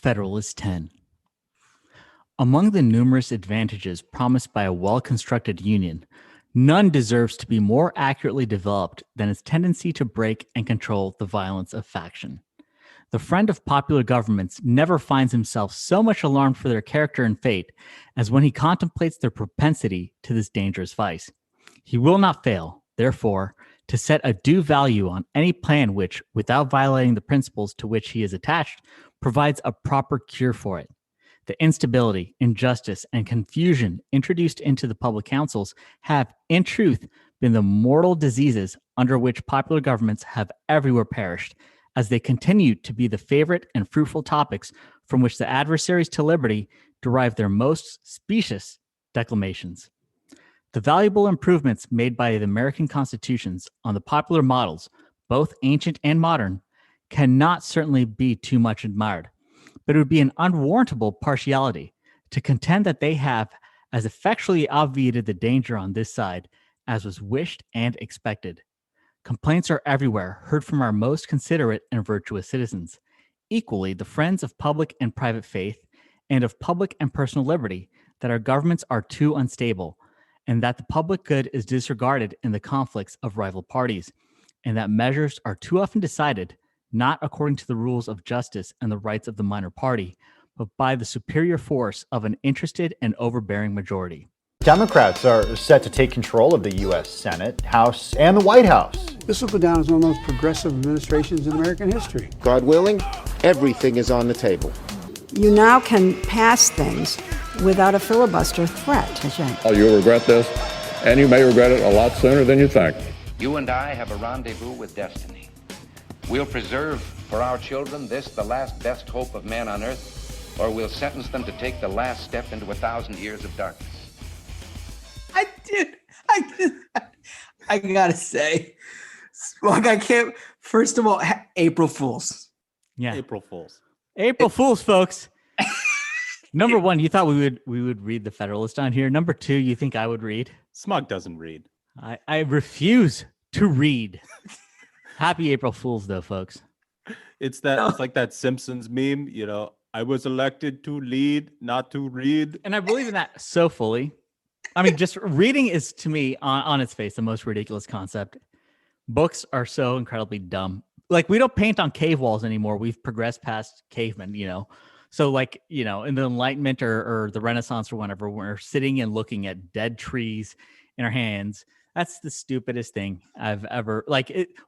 Federalist 10. Among the numerous advantages promised by a well-constructed union, none deserves to be more accurately developed than its tendency to break and control the violence of faction. The friend of popular governments never finds himself so much alarmed for their character and fate as when he contemplates their propensity to this dangerous vice. He will not fail, therefore, to set a due value on any plan which, without violating the principles to which he is attached, provides a proper cure for it. The instability, injustice, and confusion introduced into the public councils have, in truth, been the mortal diseases under which popular governments have everywhere perished, as they continue to be the favorite and fruitful topics from which the adversaries to liberty derive their most specious declamations. The valuable improvements made by the American constitutions on the popular models, both ancient and modern, cannot certainly be too much admired, but it would be an unwarrantable partiality to contend that they have as effectually obviated the danger on this side as was wished and expected. Complaints are everywhere heard from our most considerate and virtuous citizens, equally the friends of public and private faith, and of public and personal liberty, that our governments are too unstable, and that the public good is disregarded in the conflicts of rival parties, and that measures are too often decided not according to the rules of justice and the rights of the minor party, but by the superior force of an interested and overbearing majority. Democrats are set to take control of the U.S. Senate, House, and the White House. This will go down as one of the most progressive administrations in American history. God willing, everything is on the table. You now can pass things without a filibuster threat. That's right. Oh, you'll regret this, and you may regret it a lot sooner than you think. You and I have a rendezvous with destiny. We'll preserve for our children this, the last best hope of man on earth, or we'll sentence them to take the last step into 1,000 years of darkness. I gotta say, like, I can't. First of all, April Fools. Yeah, April Fools, folks. Number one, you thought we would read the Federalist on here. Number two, you think I would read? Smug doesn't read. I refuse to read. Happy April Fools, though, folks. It's like that Simpsons meme. You know, I was elected to lead, not to read. And I believe in that so fully. I mean, just reading is, to me, on its face, the most ridiculous concept. Books are so incredibly dumb. Like, we don't paint on cave walls anymore. We've progressed past cavemen, you know. So, like, you know, in the Enlightenment or the Renaissance or whenever, we're sitting and looking at dead trees in our hands. That's the stupidest thing I've ever,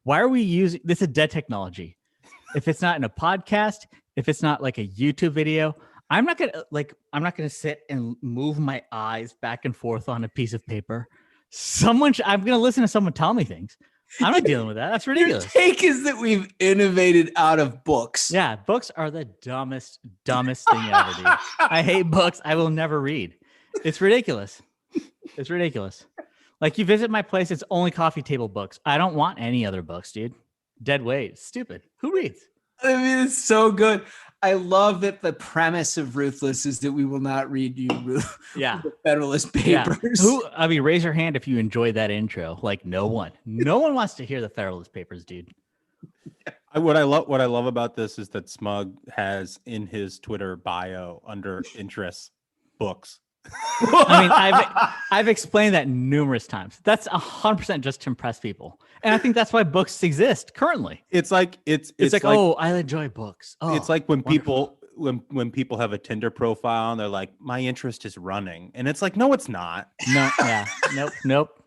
why are we using, this is dead technology. If it's not in a podcast, if it's not like a YouTube video, I'm not gonna sit and move my eyes back and forth on a piece of paper. I'm gonna listen to someone tell me things. I'm not dealing with that. That's ridiculous. Your take is that we've innovated out of books. Yeah, books are the dumbest thing ever, dude. I hate books. I will never read. It's ridiculous. It's ridiculous. Like, you visit my place, it's only coffee table books. I don't want any other books, dude. Dead weight. Stupid. Who reads? I mean, it's so good. I love that the premise of Ruthless is that we will not read you the Federalist Papers. Yeah. Raise your hand if you enjoyed that intro. Like, no one wants to hear the Federalist Papers, dude. What I love about this is that Smug has in his Twitter bio under interests books. I mean, I've explained that numerous times. That's 100% just to impress people, and I think that's why books exist currently. It's like oh, I enjoy books. Oh, it's like when wonderful. people have a Tinder profile and they're like, my interest is running, and it's like, no, it's not. No, yeah, nope.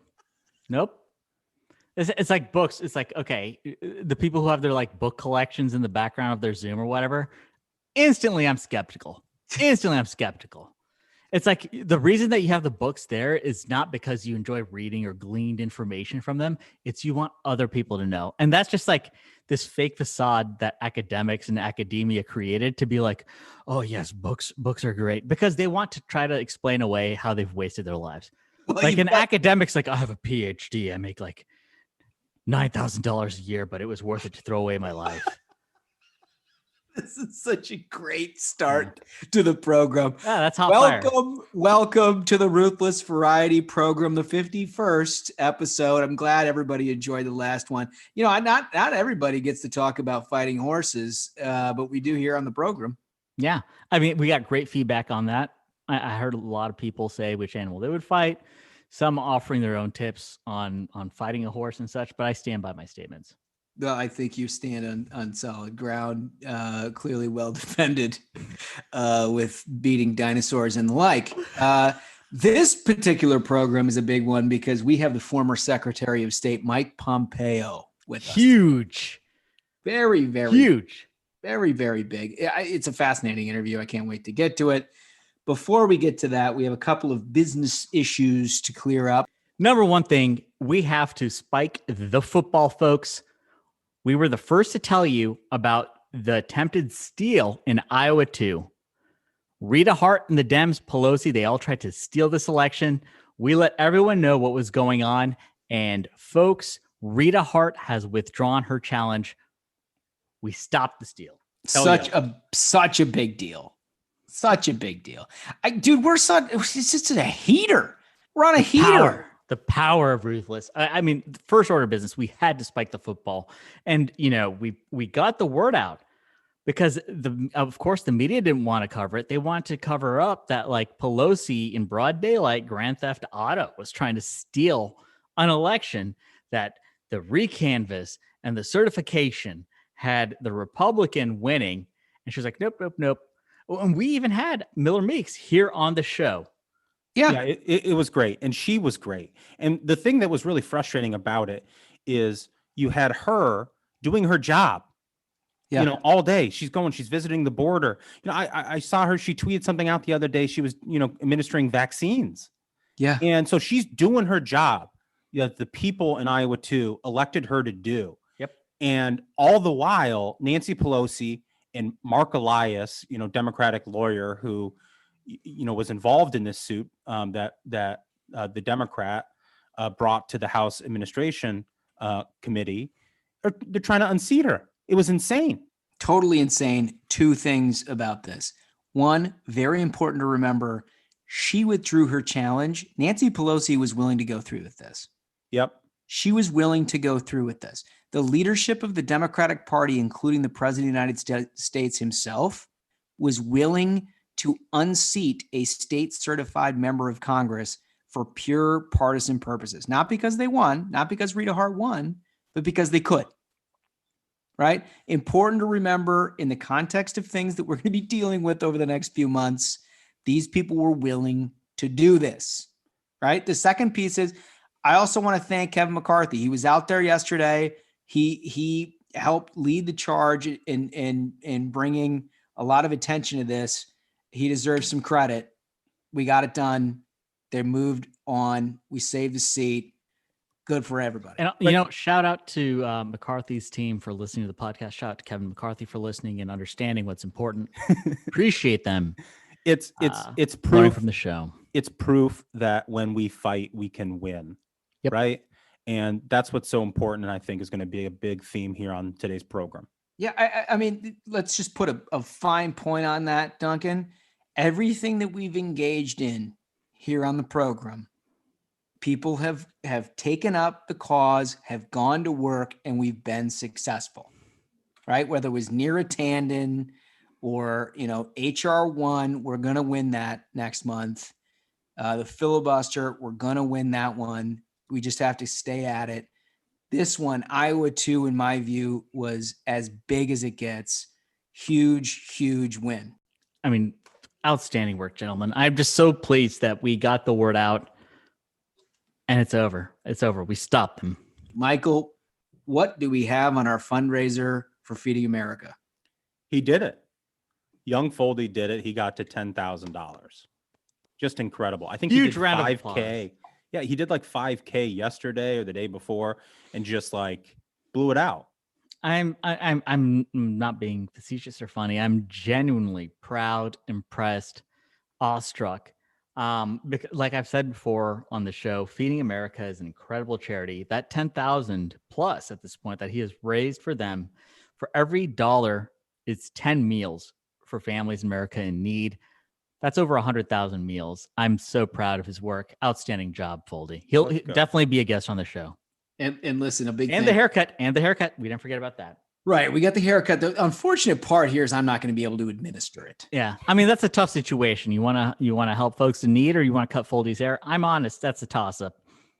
It's like books. It's like, okay, the people who have their like book collections in the background of their Zoom or whatever. Instantly, I'm skeptical. It's like the reason that you have the books there is not because you enjoy reading or gleaned information from them. It's you want other people to know. And that's just like this fake facade that academics and academia created to be like, oh yes, books are great, because they want to try to explain away how they've wasted their lives. Well, like an academic's like, I have a PhD. I make like $9,000 a year, but it was worth it to throw away my life. This is such a great start to the program. Yeah, that's hot Welcome to the Ruthless Variety Program, the 51st episode. I'm glad everybody enjoyed the last one. You know, not everybody gets to talk about fighting horses, but we do here on the program. Yeah. I mean, we got great feedback on that. I heard a lot of people say which animal they would fight, some offering their own tips on fighting a horse and such, but I stand by my statements. Well, I think you stand on solid ground, clearly well defended with beating dinosaurs and the like. This particular program is a big one because we have the former Secretary of State, Mike Pompeo, with us. Huge. Very, very huge. Very, very big. It's a fascinating interview. I can't wait to get to it. Before we get to that, we have a couple of business issues to clear up. Number one thing, we have to spike the football, folks. We were the first to tell you about the attempted steal in Iowa 2. Rita Hart and the Dems, Pelosi, they all tried to steal this election. We let everyone know what was going on. And folks, Rita Hart has withdrawn her challenge. We stopped the steal. Such a big deal. Such a big deal. Dude, it's just a heater. We're on a heater. The power of Ruthless. I mean, first order of business, we had to spike the football. And, we got the word out because of course the media didn't want to cover it. They wanted to cover up that like Pelosi in broad daylight Grand Theft Auto was trying to steal an election, that the recanvass and the certification had the Republican winning. And she was like, nope. And we even had Miller Meeks here on the show. Yeah, it was great. And she was great. And the thing that was really frustrating about it is you had her doing her job, all day. She's visiting the border. I saw her, she tweeted something out the other day. She was, administering vaccines. Yeah. And so she's doing her job that the people in Iowa 2 elected her to do. Yep. And all the while, Nancy Pelosi and Mark Elias, Democratic lawyer who, was involved in this suit that the Democrat brought to the House Administration Committee, they're trying to unseat her. It was insane. Totally insane. Two things about this. One, very important to remember, she withdrew her challenge. Nancy Pelosi was willing to go through with this. Yep. She was willing to go through with this. The leadership of the Democratic Party, including the President of the United States himself, was willing to unseat a state-certified member of Congress for pure partisan purposes. Not because they won, not because Rita Hart won, but because they could. Right? Important to remember in the context of things that we're going to be dealing with over the next few months, these people were willing to do this. Right? The second piece is, I also want to thank Kevin McCarthy. He was out there yesterday. He helped lead the charge in bringing a lot of attention to this. He deserves some credit. We got it done. They moved on. We saved the seat. Good for everybody. And, shout out to McCarthy's team for listening to the podcast. Shout out to Kevin McCarthy for listening and understanding what's important. Appreciate them. It's proof learning from the show. It's proof that when we fight, we can win. Yep. Right. And that's what's so important. And I think is going to be a big theme here on today's program. Yeah. I mean, let's just put a fine point on that, Duncan. Everything that we've engaged in here on the program, people have taken up the cause, have gone to work, and we've been successful, right? Whether it was Neera Tanden or, HR1, we're going to win that next month. The filibuster, we're going to win that one. We just have to stay at it. This one, Iowa 2, in my view, was as big as it gets. Huge, huge win. I mean, outstanding work, gentlemen. I'm just so pleased that we got the word out and it's over. It's over. We stopped them. Michael, what do we have on our fundraiser for Feeding America? He did it. Young Foldi did it. He got to $10,000. Just incredible. I think huge he did round of 5K. applause. Yeah, he did like 5K yesterday or the day before and just like blew it out. I'm not being facetious or funny. I'm genuinely proud, impressed, awestruck. Because, like I've said before on the show, Feeding America is an incredible charity. That 10,000 plus at this point that he has raised for them, for every dollar, it's 10 meals for families in America in need. That's over 100,000 meals. I'm so proud of his work. Outstanding job, Foldi. He'll definitely be a guest on the show. And listen, a big and the haircut. We didn't forget about that. Right. We got the haircut. The unfortunate part here is I'm not going to be able to administer it. Yeah. I mean, that's a tough situation. You want to help folks in need, or you want to cut Foldi's hair? I'm honest. That's a toss up.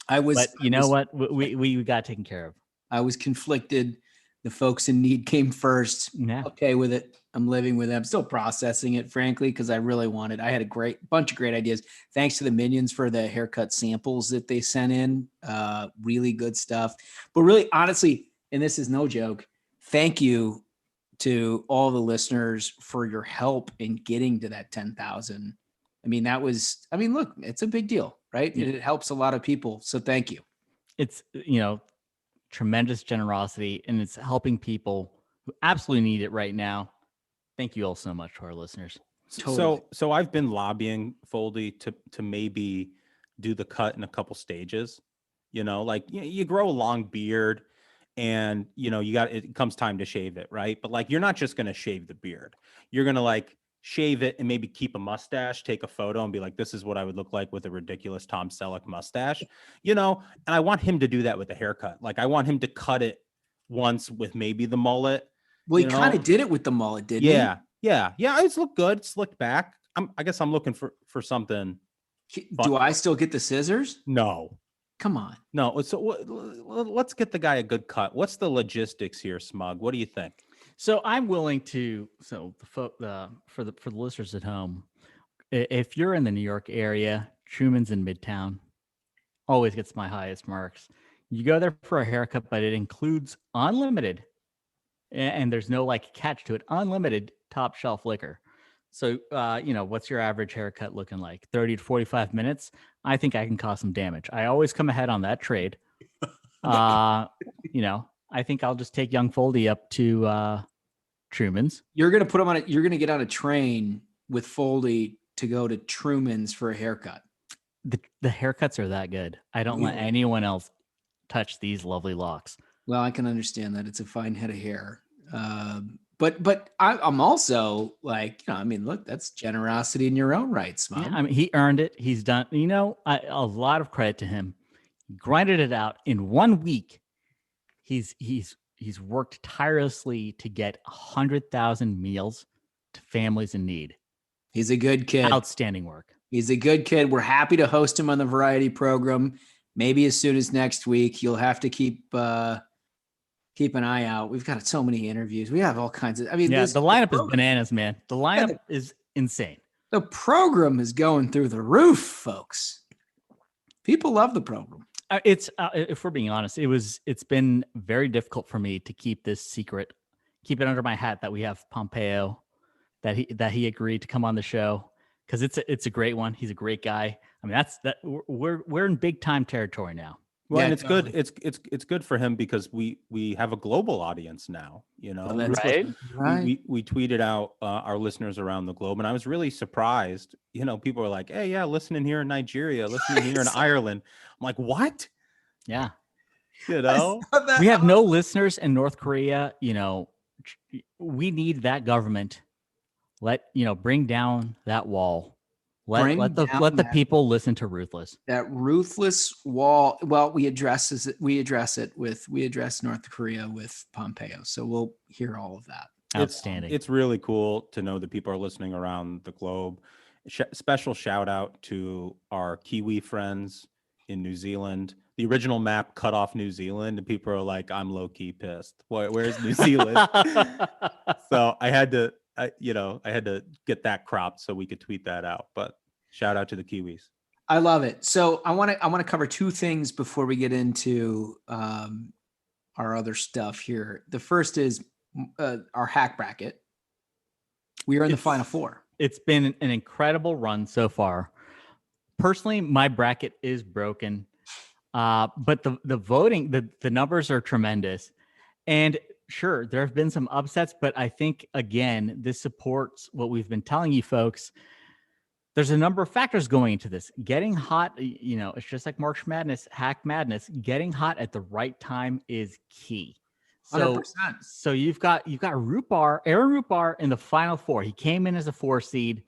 But you know what? We got taken care of. I was conflicted. The folks in need came first. Yeah. Okay with it. I'm living with it. I'm still processing it, frankly, because I really wanted. I had a bunch of great ideas. Thanks to the Minions for the haircut samples that they sent in. Really good stuff. But really, honestly, and this is no joke, thank you to all the listeners for your help in getting to that 10,000. I mean, look, it's a big deal, right? Yeah. It helps a lot of people. So thank you. It's, tremendous generosity, and it's helping people who absolutely need it right now. Thank you all so much to our listeners. Totally. So I've been lobbying Foldi to maybe do the cut in a couple stages. You grow a long beard, and it comes time to shave it, right? But you're not just gonna shave the beard. You're gonna shave it and maybe keep a mustache, take a photo and be like, this is what I would look like with a ridiculous Tom Selleck mustache, and I want him to do that with a haircut. I want him to cut it once with maybe the mullet. Well, he kind of did it with the mullet, didn't he? Yeah. It's looked good. It's slicked back. I guess I'm looking for something. Do I still get the scissors? No. Come on. No. So let's get the guy a good cut. What's the logistics here, Smug? What do you think? So I'm willing to. So for the listeners at home, if you're in the New York area, Truman's in Midtown, always gets my highest marks. You go there for a haircut, but it includes unlimited, and there's no catch to it. Unlimited top shelf liquor. So what's your average haircut looking like? 30 to 45 minutes. I think I can cause some damage. I always come ahead on that trade. I think I'll just take young Foldi up to Truman's. You're gonna put him on you're gonna get on a train with Foldi to go to Truman's for a haircut. The haircuts are that good. I don't let anyone else touch these lovely locks. Well, I can understand that. It's a fine head of hair. But I'm also look, that's generosity in your own right, Smug. Yeah, he earned it. He's done, a lot of credit to him. He grinded it out in 1 week. He's worked tirelessly to get 100,000 meals to families in need. He's a good kid. Outstanding work. He's a good kid. We're happy to host him on the variety program. Maybe as soon as next week. You'll have to keep an eye out. We've got so many interviews. We have all kinds of. The lineup is bananas, man. The lineup is insane. The program is going through the roof, folks. People love the program. It's if we're being honest, it's been very difficult for me to keep this secret, keep it under my hat that we have Pompeo, that he agreed to come on the show, because it's a great one. He's a great guy. I mean, we're in big time territory now. Well, and it's good. It's good for him because we have a global audience now. Right. We tweeted out our listeners around the globe, and I was really surprised. People were like, "Hey, yeah, listening here in Nigeria, listening here in Ireland." I'm like, "What?" Yeah. We we have no listeners in North Korea. We need that government. Bring down that wall. Let the people listen to Ruthless. That Ruthless wall. Well, we address North Korea with Pompeo. So we'll hear all of that. Outstanding. It's really cool to know that people are listening around the globe. Special shout out to our Kiwi friends in New Zealand. The original map cut off New Zealand, and people are like, "I'm low key pissed. Where's New Zealand?" So I had to get that cropped so we could tweet that out. But shout out to the Kiwis. I love it. So I want to cover two things before we get into our other stuff here. The first is our hack bracket. We are in the final four. It's been an incredible run so far. Personally, my bracket is broken, but the voting, the numbers are tremendous, and sure, there have been some upsets, but I think, again, this supports what we've been telling you folks. There's a number of factors going into this. Getting hot, it's just like March Madness, Hack Madness. Getting hot at the right time is key. So, 100%. So you've got Aaron Rupar in the final four. He came in as a 4 seed.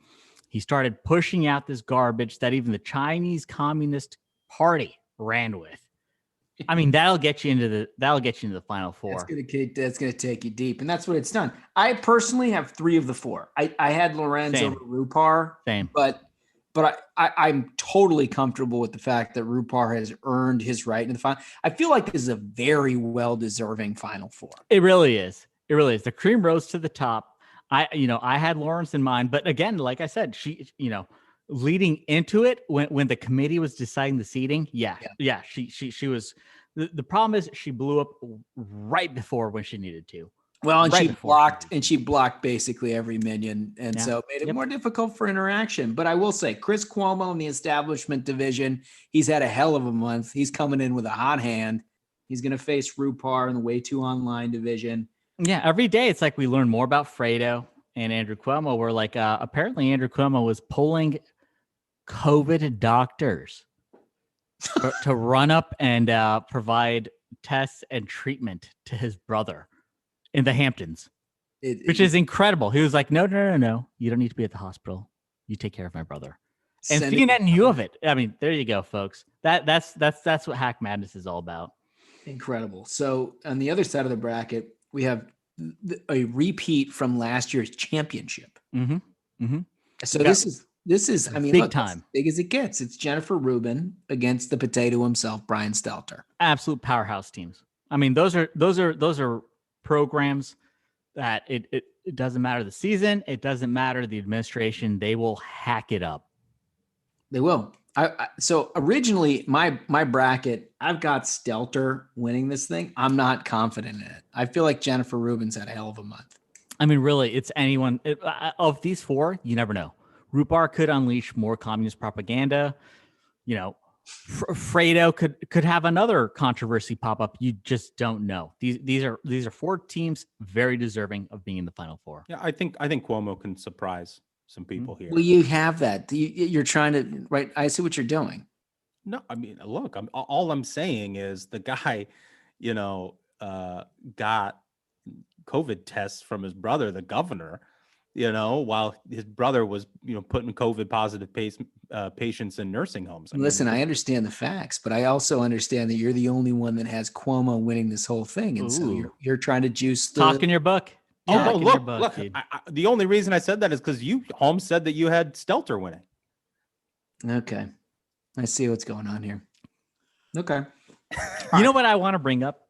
He started pushing out this garbage that even the Chinese Communist Party ran with. I mean, that'll get you into the final four. That's gonna take you deep, and that's what it's done. I personally have 3 of the 4. I had Lorenz Same. over Rupar, Same. but I'm totally comfortable with the fact that Rupar has earned his right in the final. I feel like this is a very well deserving Final Four. It really is. It really is. The cream rose to the top. I had Lawrence in mind, but again, like I said, she, leading into it when the committee was deciding the seating, she was. The problem is she blew up right before when she needed to. Well, and Right she blocked basically every minion, and so it made it more difficult for interaction. But I will say, Chris Cuomo in the establishment division, he's had a hell of a month. He's coming in with a hot hand. He's going to face Rupar in the Way Too Online division. Yeah, every day it's like we learn more about Fredo and Andrew Cuomo. We're like, apparently Andrew Cuomo was pulling COVID doctors to run up and provide tests and treatment to his brother in the Hamptons, which is incredible. He was like, no, you don't need to be at the hospital. You take care of my brother. And CNN knew of it. I mean, there you go, folks. That's what Hack Madness is all about. Incredible. So on the other side of the bracket, we have a repeat from last year's championship. Mm-hmm. Mm-hmm. So this is I mean, big time, as big as it gets. It's Jennifer Rubin against the potato himself, Brian Stelter. Absolute powerhouse teams. I mean, those are programs that it doesn't matter the season, it doesn't matter the administration, they will hack it up. They will. So originally my bracket, I've got Stelter winning this thing. I'm not confident in it. I feel like Jennifer Rubin's had a hell of a month. I mean, really, it's anyone of these 4. You never know. Rupar could unleash more communist propaganda. Fredo could have another controversy pop up. You just don't know. These are 4 teams very deserving of being in the Final Four. Yeah, I think Cuomo can surprise some people here. Well, you have that. You're trying to, right? I see what you're doing. No, I mean, look, all I'm saying is the guy, got COVID tests from his brother, the governor, while his brother was, putting COVID positive patients in nursing homes. Listen, I understand the facts, but I also understand that you're the only one that has Cuomo winning this whole thing. And so you're trying to juice the talk in your book. Look, the only reason I said that is because Holmes said that you had Stelter winning. Okay. I see what's going on here. Okay. You know what I want to bring up?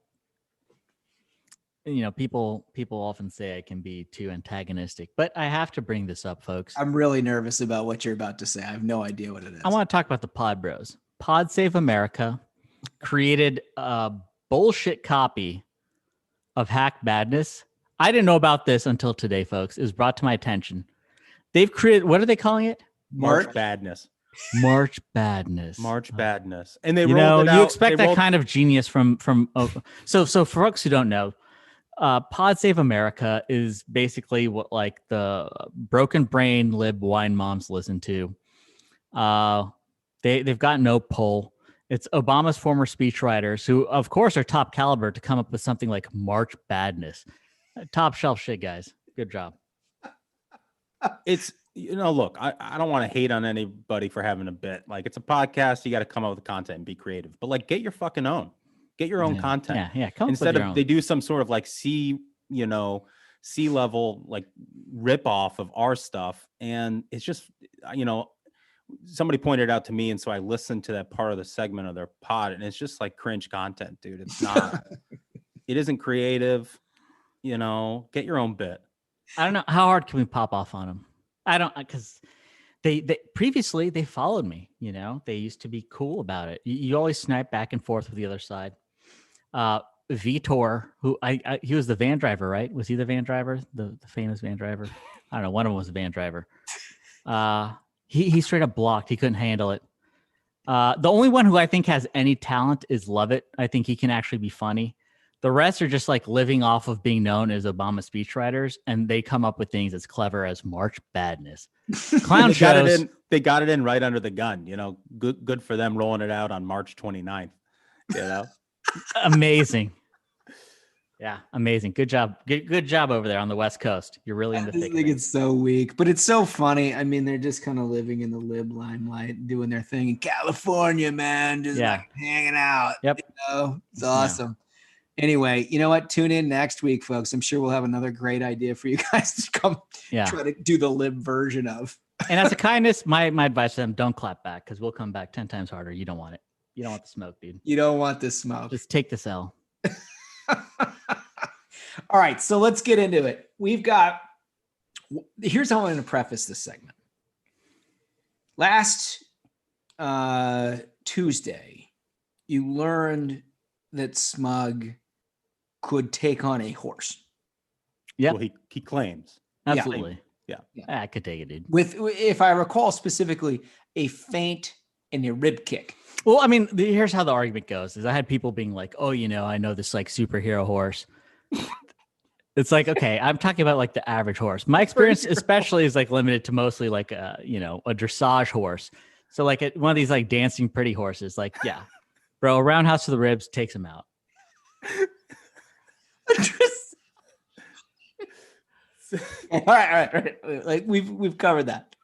People often say I can be too antagonistic, but I have to bring this up, folks. I'm really nervous about what you're about to say. I have no idea what it is. I want to talk about the Pod Bros. Pod Save America created a bullshit copy of Hack Madness. I didn't know about this until today, folks. It was brought to my attention. They've created, what are they calling it? March Badness. March Badness. March Badness. And they rolled it out. You expect that kind of genius from so for folks who don't know, Pod Save America is basically what like the broken brain lib wine moms listen to. They've got no pull. It's Obama's former speechwriters who, of course, are top caliber to come up with something like March Badness. Top shelf shit, guys. Good job. It's, look, I don't want to hate on anybody for having a bit. Like, it's a podcast. You got to come up with content and be creative. But, like, get your fucking own. Get your own content. Yeah. Instead of they do some sort of like C-level like rip off of our stuff. And it's just, somebody pointed out to me. And so I listened to that part of the segment of their pod, and it's just like cringe content, dude. It's not, it isn't creative. Get your own bit. I don't know. How hard can we pop off on them? I don't, because they previously they followed me, they used to be cool about it. You always snipe back and forth with the other side. Vitor, who he was the van driver, right? Was he the van driver? The famous van driver? I don't know. One of them was a van driver. He straight up blocked. He couldn't handle it. The only one who I think has any talent is Lovett. I think he can actually be funny. The rest are just like living off of being known as Obama speechwriters, and they come up with things as clever as March Badness. Clown shows. They got it in right under the gun. Good for them rolling it out on March 29th. Amazing. Yeah, amazing. Good job. Good job over there on the West Coast. You're really in the I thick of think it. it's so weak, but it's so funny. I mean, they're just kind of living in the lib limelight, doing their thing in California, man, just Yeah. like hanging out. Yep. You know, it's awesome. Anyway, you know what? Tune in next week, folks. I'm sure we'll have another great idea for you guys to come try to do the lib version of. And as a kindness, my advice to them, don't clap back because we'll come back 10 times harder. You don't want it. You don't want the smoke, dude. You don't want the smoke. Just take this L. All right, so let's get into it. Here's how I'm going to preface this segment. Last Tuesday, you learned that Smug could take on a horse. Yeah, Well, he claims. absolutely. Yeah. I could take it, dude. With, if I recall specifically, a feint and a rib kick. Well, I mean, here's how the argument goes: is I had people being like, "Oh, I know this like superhero horse." It's like, okay, I'm talking about like the average horse. My experience, especially, is like limited to mostly like a dressage horse. So like one of these like dancing pretty horses, like bro, a roundhouse to the ribs takes him out. All right. Like we've covered that.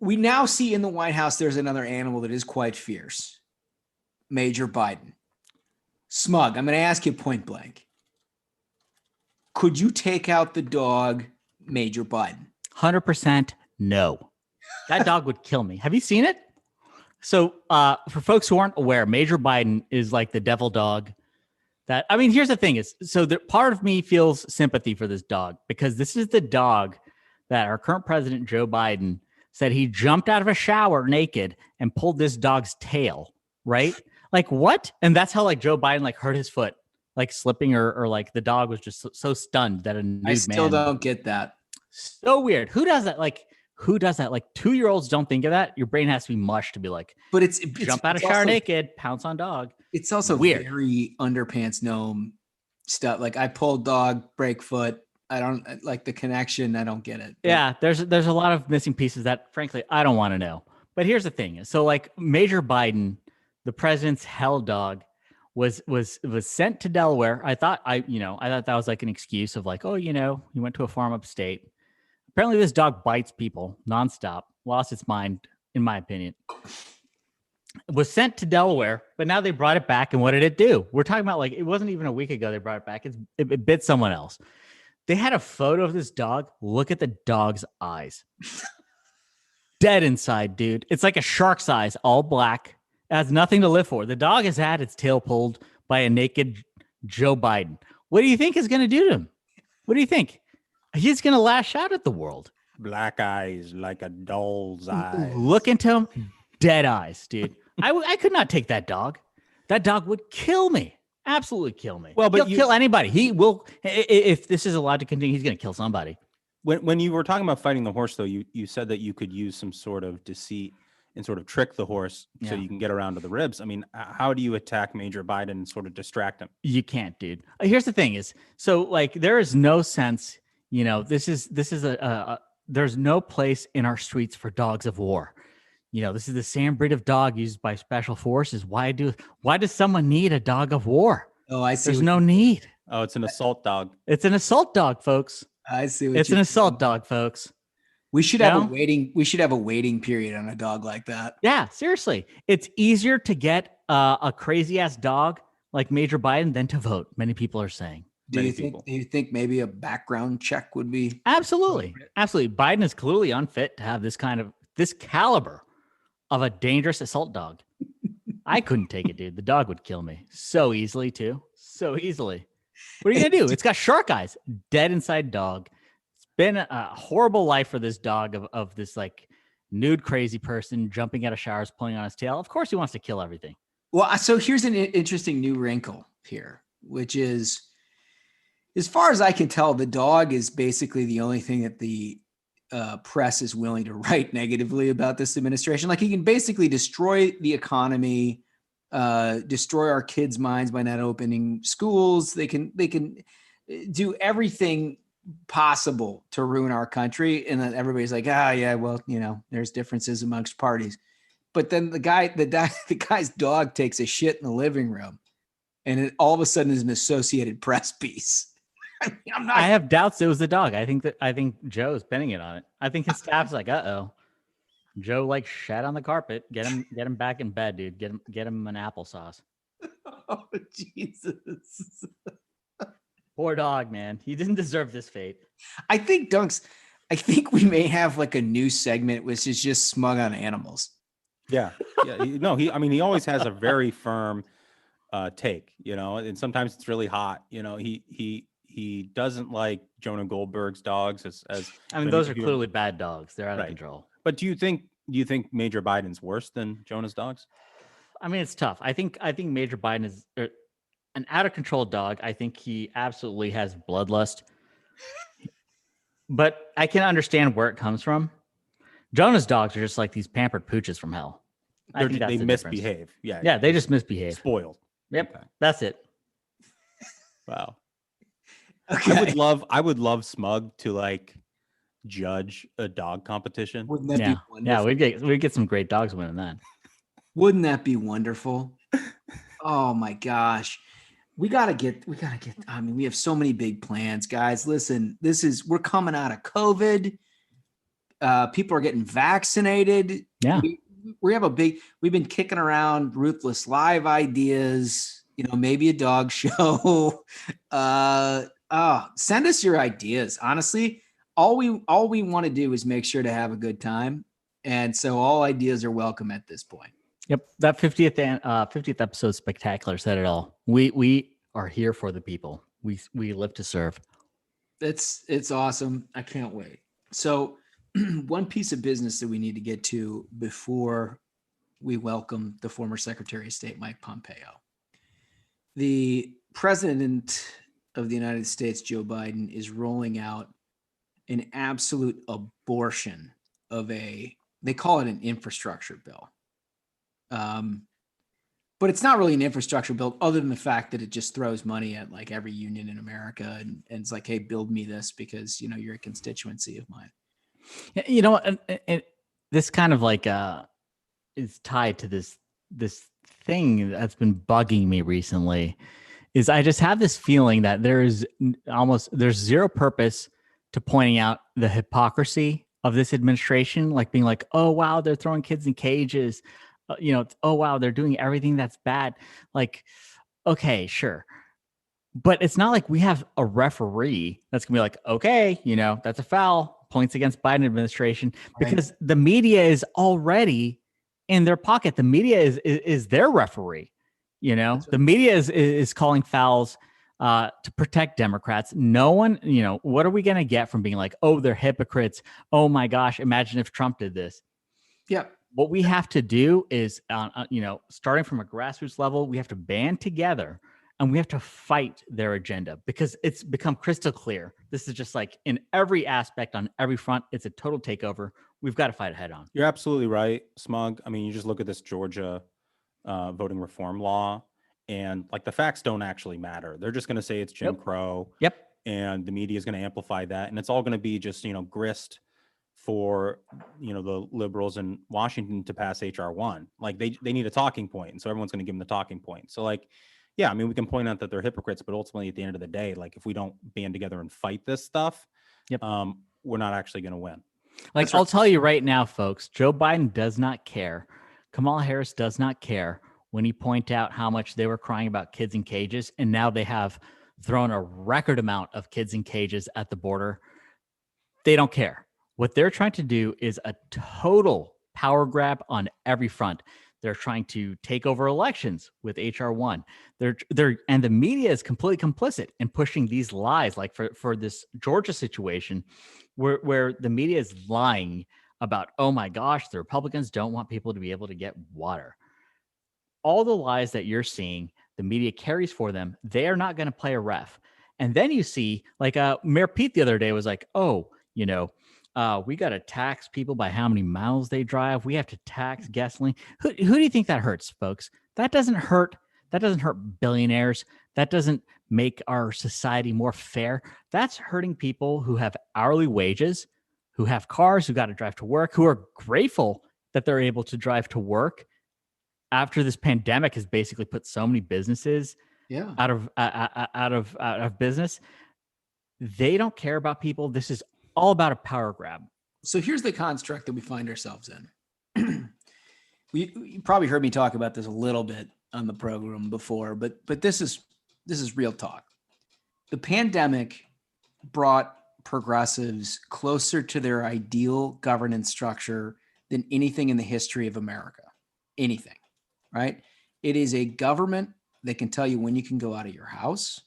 We now see in the White House there's another animal that is quite fierce. Major Biden. Smug, I'm going to ask you point blank. Could you take out the dog, Major Biden? 100% no. That dog would kill me. Have you seen it? So for folks who aren't aware, Major Biden is like the devil dog. Here's the thing is, so part of me feels sympathy for this dog because this is the dog that our current president, Joe Biden, said he jumped out of a shower naked and pulled this dog's tail, right? Like what? And that's how like Joe Biden like hurt his foot, like slipping or like the dog was just so stunned that a nude man. I still don't get that. So weird. Who does that? Like 2-year-olds don't think of that. Your brain has to be mush to be like, but it's jump out of shower naked, pounce on dog. It's also weird. Very underpants gnome stuff. Like I pulled dog, break foot. I don't like the connection. I don't get it. But yeah, there's a lot of missing pieces that frankly I don't want to know. But here's the thing. So like Major Biden, the president's hell dog, was sent to Delaware. I thought that was like an excuse of like, he went to a farm upstate. Apparently this dog bites people nonstop, lost its mind, in my opinion. It was sent to Delaware, but now they brought it back. And what did it do? We're talking about like, it wasn't even a week ago they brought it back. It bit someone else. They had a photo of this dog. Look at the dog's eyes. Dead inside, dude. It's like a shark's eyes, all black. It has nothing to live for. The dog has had its tail pulled by a naked Joe Biden. What do you think is going to do to him? What do you think? He's going to lash out at the world. Black eyes like a doll's eyes. Look into him. Dead eyes, dude. I could not take that dog. That dog would kill me. Absolutely kill me. Well, but he'll kill anybody. He will. If this is allowed to continue, he's going to kill somebody. When you were talking about fighting the horse, though, you said that you could use some sort of deceit and sort of trick the horse so you can get around to the ribs. I mean, how do you attack Major Biden and sort of distract him? You can't, dude. Here's the thing is, so like there is no sense, this is there's no place in our streets for dogs of war. This is the same breed of dog used by special forces. Why does someone need a dog of war? Oh, I see. There's no need. Oh, it's an assault dog. It's an assault dog, folks. I see. It's an assault dog, folks. We should have a waiting. We should have a waiting period on a dog like that. Yeah, seriously. It's easier to get a crazy ass dog like Major Biden than to vote. Many people are saying. Do you think maybe a background check would be? Absolutely. Biden is clearly unfit to have this caliber of a dangerous assault dog. I couldn't take it, dude. The dog would kill me so easily too. So easily. What are you going to do? It's got shark eyes, dead inside dog. It's been a horrible life for this dog of this like nude crazy person jumping out of showers, pulling on his tail. Of course he wants to kill everything. Well, so here's an interesting new wrinkle here, which is, as far as I can tell, the dog is basically the only thing that the press is willing to write negatively about this administration. Like he can basically destroy the economy, destroy our kids' minds by not opening schools. They can do everything possible to ruin our country. And then everybody's like, there's differences amongst parties. But then the guy's dog takes a shit in the living room and it all of a sudden is an Associated Press piece. I mean, I'm not. I have doubts it was the dog. I think Joe's pinning it on it. I think his staff's like, uh-oh. Joe like shat on the carpet. Get him back in bed, dude. Get him an applesauce. Oh, Jesus. Poor dog, man. He didn't deserve this fate. I think we may have like a new segment which is just smug on animals. Yeah. He always has a very firm take, and sometimes it's really hot. He doesn't like Jonah Goldberg's dogs as those are clearly bad dogs. They're out of control. But do you think Major Biden's worse than Jonah's dogs? I mean, it's tough. I think Major Biden is an out of control dog. I think he absolutely has bloodlust. But I can understand where it comes from. Jonah's dogs are just like these pampered pooches from hell. I think that's they the misbehave. Difference. Yeah, they just misbehave. Spoiled. Yep, okay. That's it. Wow. Okay. I would love Smug to like judge a dog competition. Wouldn't that be wonderful? Yeah, we'd get some great dogs winning that. Wouldn't that be wonderful? Oh my gosh. We gotta get, I mean, we have so many big plans, guys. Listen, we're coming out of COVID. People are getting vaccinated. Yeah. We've been kicking around Ruthless live ideas, maybe a dog show. Send us your ideas. Honestly, all we want to do is make sure to have a good time. And so all ideas are welcome at this point. Yep. That 50th episode spectacular said it all. We are here for the people. We live to serve. It's awesome. I can't wait. So one piece of business that we need to get to before we welcome the former Secretary of State, Mike Pompeo. The President of the United States, Joe Biden, is rolling out an absolute abortion of they call it an infrastructure bill. But it's not really an infrastructure bill other than the fact that it just throws money at like every union in America. And it's like, hey, build me this because, you're a constituency of mine. And this kind of like is tied to this thing that's been bugging me recently is I just have this feeling that there's zero purpose to pointing out the hypocrisy of this administration, like being like, oh, wow, they're throwing kids in cages. Oh, wow, they're doing everything that's bad. Like, okay, sure. But it's not like we have a referee that's going to be like, okay, that's a foul, points against Biden administration, because the media is already in their pocket. The media is their referee. The media is calling fouls to protect Democrats. No one, what are we going to get from being like, oh, they're hypocrites. Oh my gosh, imagine if Trump did this. Yeah. What we have to do is, starting from a grassroots level, we have to band together and we have to fight their agenda because it's become crystal clear. This is just like in every aspect on every front. It's a total takeover. We've got to fight it head on. You're absolutely right, Smug. I mean, you just look at this Georgia voting reform law and like the facts don't actually matter. They're just going to say it's Jim Crow. Yep. And the media is going to amplify that. And it's all going to be just, grist for the liberals in Washington to pass HR 1. Like they need a talking point, and so everyone's going to give them the talking point. So like, yeah, I mean, we can point out that they're hypocrites, but ultimately at the end of the day, like if we don't band together and fight this stuff, we're not actually going to win. Like I'll tell you right now, folks, Joe Biden does not care. Kamala Harris does not care when you point out how much they were crying about kids in cages, and now they have thrown a record amount of kids in cages at the border. They don't care. What they're trying to do is a total power grab on every front. They're trying to take over elections with HR 1. And the media is completely complicit in pushing these lies, like for this Georgia situation, where the media is lying about, oh my gosh, the Republicans don't want people to be able to get water. All the lies that you're seeing, the media carries for them. They are not going to play a ref. And then you see, like Mayor Pete the other day was like, oh, we got to tax people by how many miles they drive. We have to tax gasoline. Who do you think that hurts, folks? That doesn't hurt. That doesn't hurt billionaires. That doesn't make our society more fair. That's hurting people who have hourly wages, who have cars, who got to drive to work, who are grateful that they're able to drive to work after this pandemic has basically put so many businesses Yeah. out of business. They don't care about people. This is all about a power grab. So here's the construct that we find ourselves in. You probably heard me talk about this a little bit on the program before, but this is real talk. The pandemic brought progressives closer to their ideal governance structure than anything in the history of America. Anything, right? It is a government that can tell you when you can go out of your house,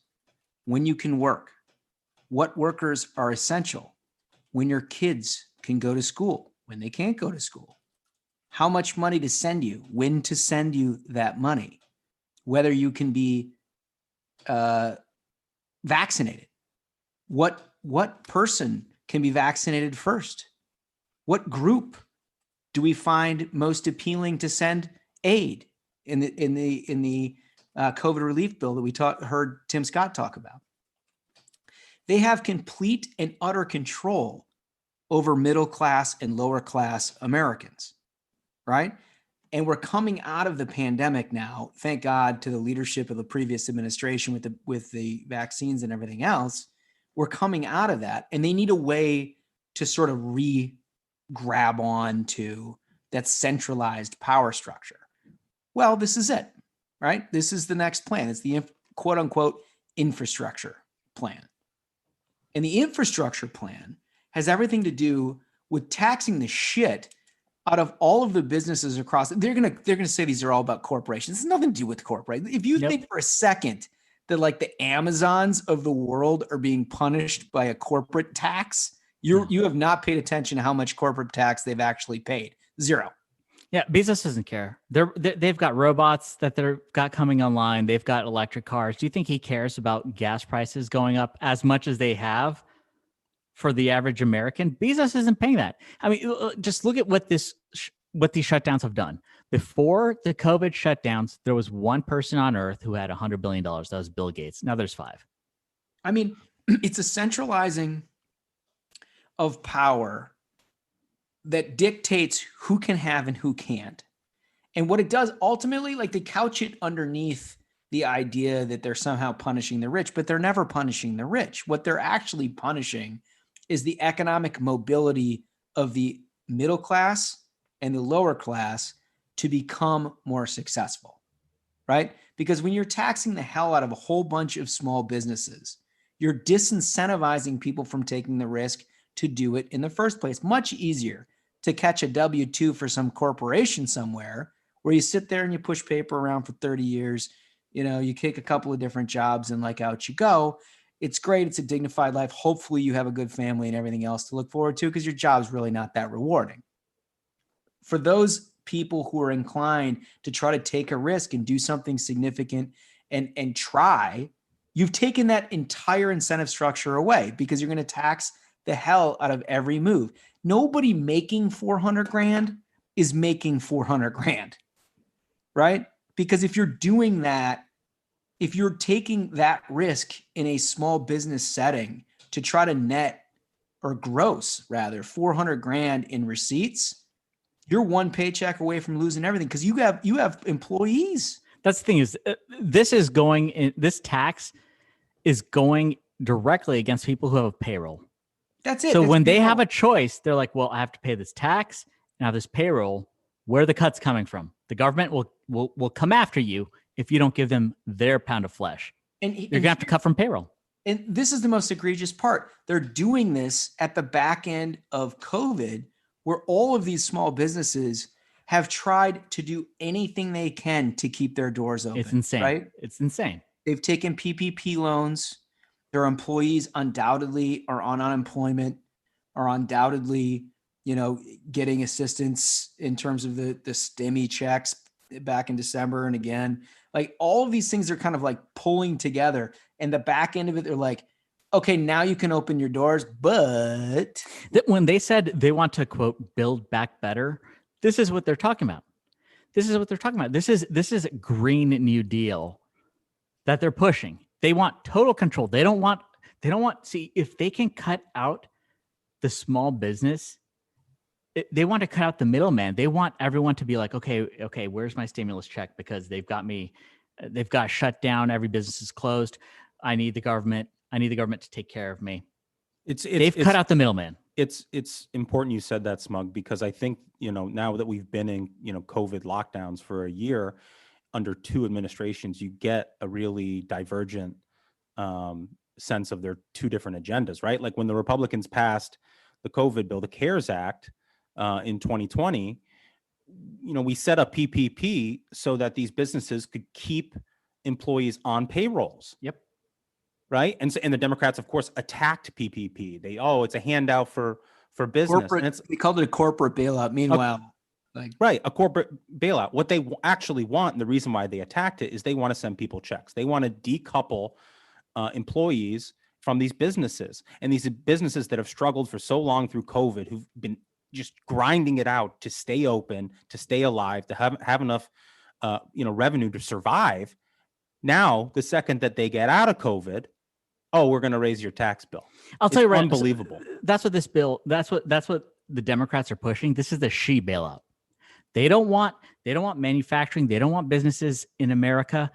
when you can work, what workers are essential, when your kids can go to school, when they can't go to school, how much money to send you, when to send you that money, whether you can be vaccinated, what person can be vaccinated first, what group do we find most appealing to send aid in the COVID relief bill that we heard Tim Scott talk about. They have complete and utter control over middle class and lower class Americans, right? And we're coming out of the pandemic now, thank God to the leadership of the previous administration with the vaccines and everything else. We're coming out of that, and they need a way to sort of grab on to that centralized power structure. Well, this is it, right? This is the next plan. It's the quote unquote infrastructure plan. And the infrastructure plan has everything to do with taxing the shit out of all of the businesses across. They're gonna say these are all about corporations. It's nothing to do with corporate. If you think for a second that like the Amazons of the world are being punished by a corporate tax, you have not paid attention to how much corporate tax they've actually paid. Zero. Yeah, Bezos doesn't care. They've got robots that they've got coming online. They've got electric cars. Do you think he cares about gas prices going up as much as they have for the average American? Bezos isn't paying that. I mean, just look at what these shutdowns have done. Before the COVID shutdowns, there was one person on earth who had $100 billion. That was Bill Gates. Now there's 5. I mean, it's a centralizing of power that dictates who can have and who can't. And what it does ultimately, like they couch it underneath the idea that they're somehow punishing the rich, but they're never punishing the rich. What they're actually punishing is the economic mobility of the middle class and the lower class to become more successful, right? Because when you're taxing the hell out of a whole bunch of small businesses, you're disincentivizing people from taking the risk to do it in the first place. Much easier to catch a W-2 for some corporation somewhere where you sit there and you push paper around for 30 years, you kick a couple of different jobs and like out you go. It's great. It's a dignified life. Hopefully you have a good family and everything else to look forward to because your job's really not that rewarding. For those people who are inclined to try to take a risk and do something significant and try, you've taken that entire incentive structure away because you're going to tax the hell out of every move. Nobody making 400 grand is making 400 grand, right? Because if you're doing that, if you're taking that risk in a small business setting to try to net or gross rather 400 grand in receipts, you're one paycheck away from losing everything because you have employees. That's the thing is this tax is going directly against people who have a payroll. That's it. So That's when they people. have a choice, they're like, well, I have to pay this tax and have this payroll. Where are the cuts coming from? The government will come after you if you don't give them their pound of flesh. And you're going to have to cut from payroll. And this is the most egregious part. They're doing this at the back end of COVID, where all of these small businesses have tried to do anything they can to keep their doors open. It's insane. Right? It's insane. They've taken PPP loans. Their employees undoubtedly are on unemployment, are undoubtedly, getting assistance in terms of the STEMI checks back in December and again. Like all of these things are kind of like pulling together. And the back end of it, they're like, okay, now you can open your doors, but when they said they want to quote build back better, this is what they're talking about. This is Green New Deal that they're pushing. They want total control. They don't want, see, if they can cut out the small business, they want to cut out the middleman. They want everyone to be like, okay, where's my stimulus check? Because they've got me They've got shut down. Every business is closed. I need the government. I need the government to take care of me. They've cut out the middleman. It's important you said that, Smug, because I think, now that we've been in, COVID lockdowns for a year under two administrations, you get a really divergent sense of their two different agendas, right? Like when the Republicans passed the COVID bill, the CARES Act in 2020, we set up PPP so that these businesses could keep employees on payrolls. Yep. Right. And the Democrats, of course, attacked PPP. It's a handout for business. And they called it a corporate bailout. Meanwhile, a corporate bailout. What they actually want, and the reason why they attacked it, is they want to send people checks. They want to decouple employees from these businesses, and these businesses that have struggled for so long through COVID, who've been just grinding it out to stay open, to stay alive, to have enough, revenue to survive. Now, the second that they get out of COVID, we're going to raise your tax bill. I'll tell you right. Unbelievable. That's what this bill. That's what the Democrats are pushing. This is the she bailout. They don't want manufacturing. They don't want businesses in America.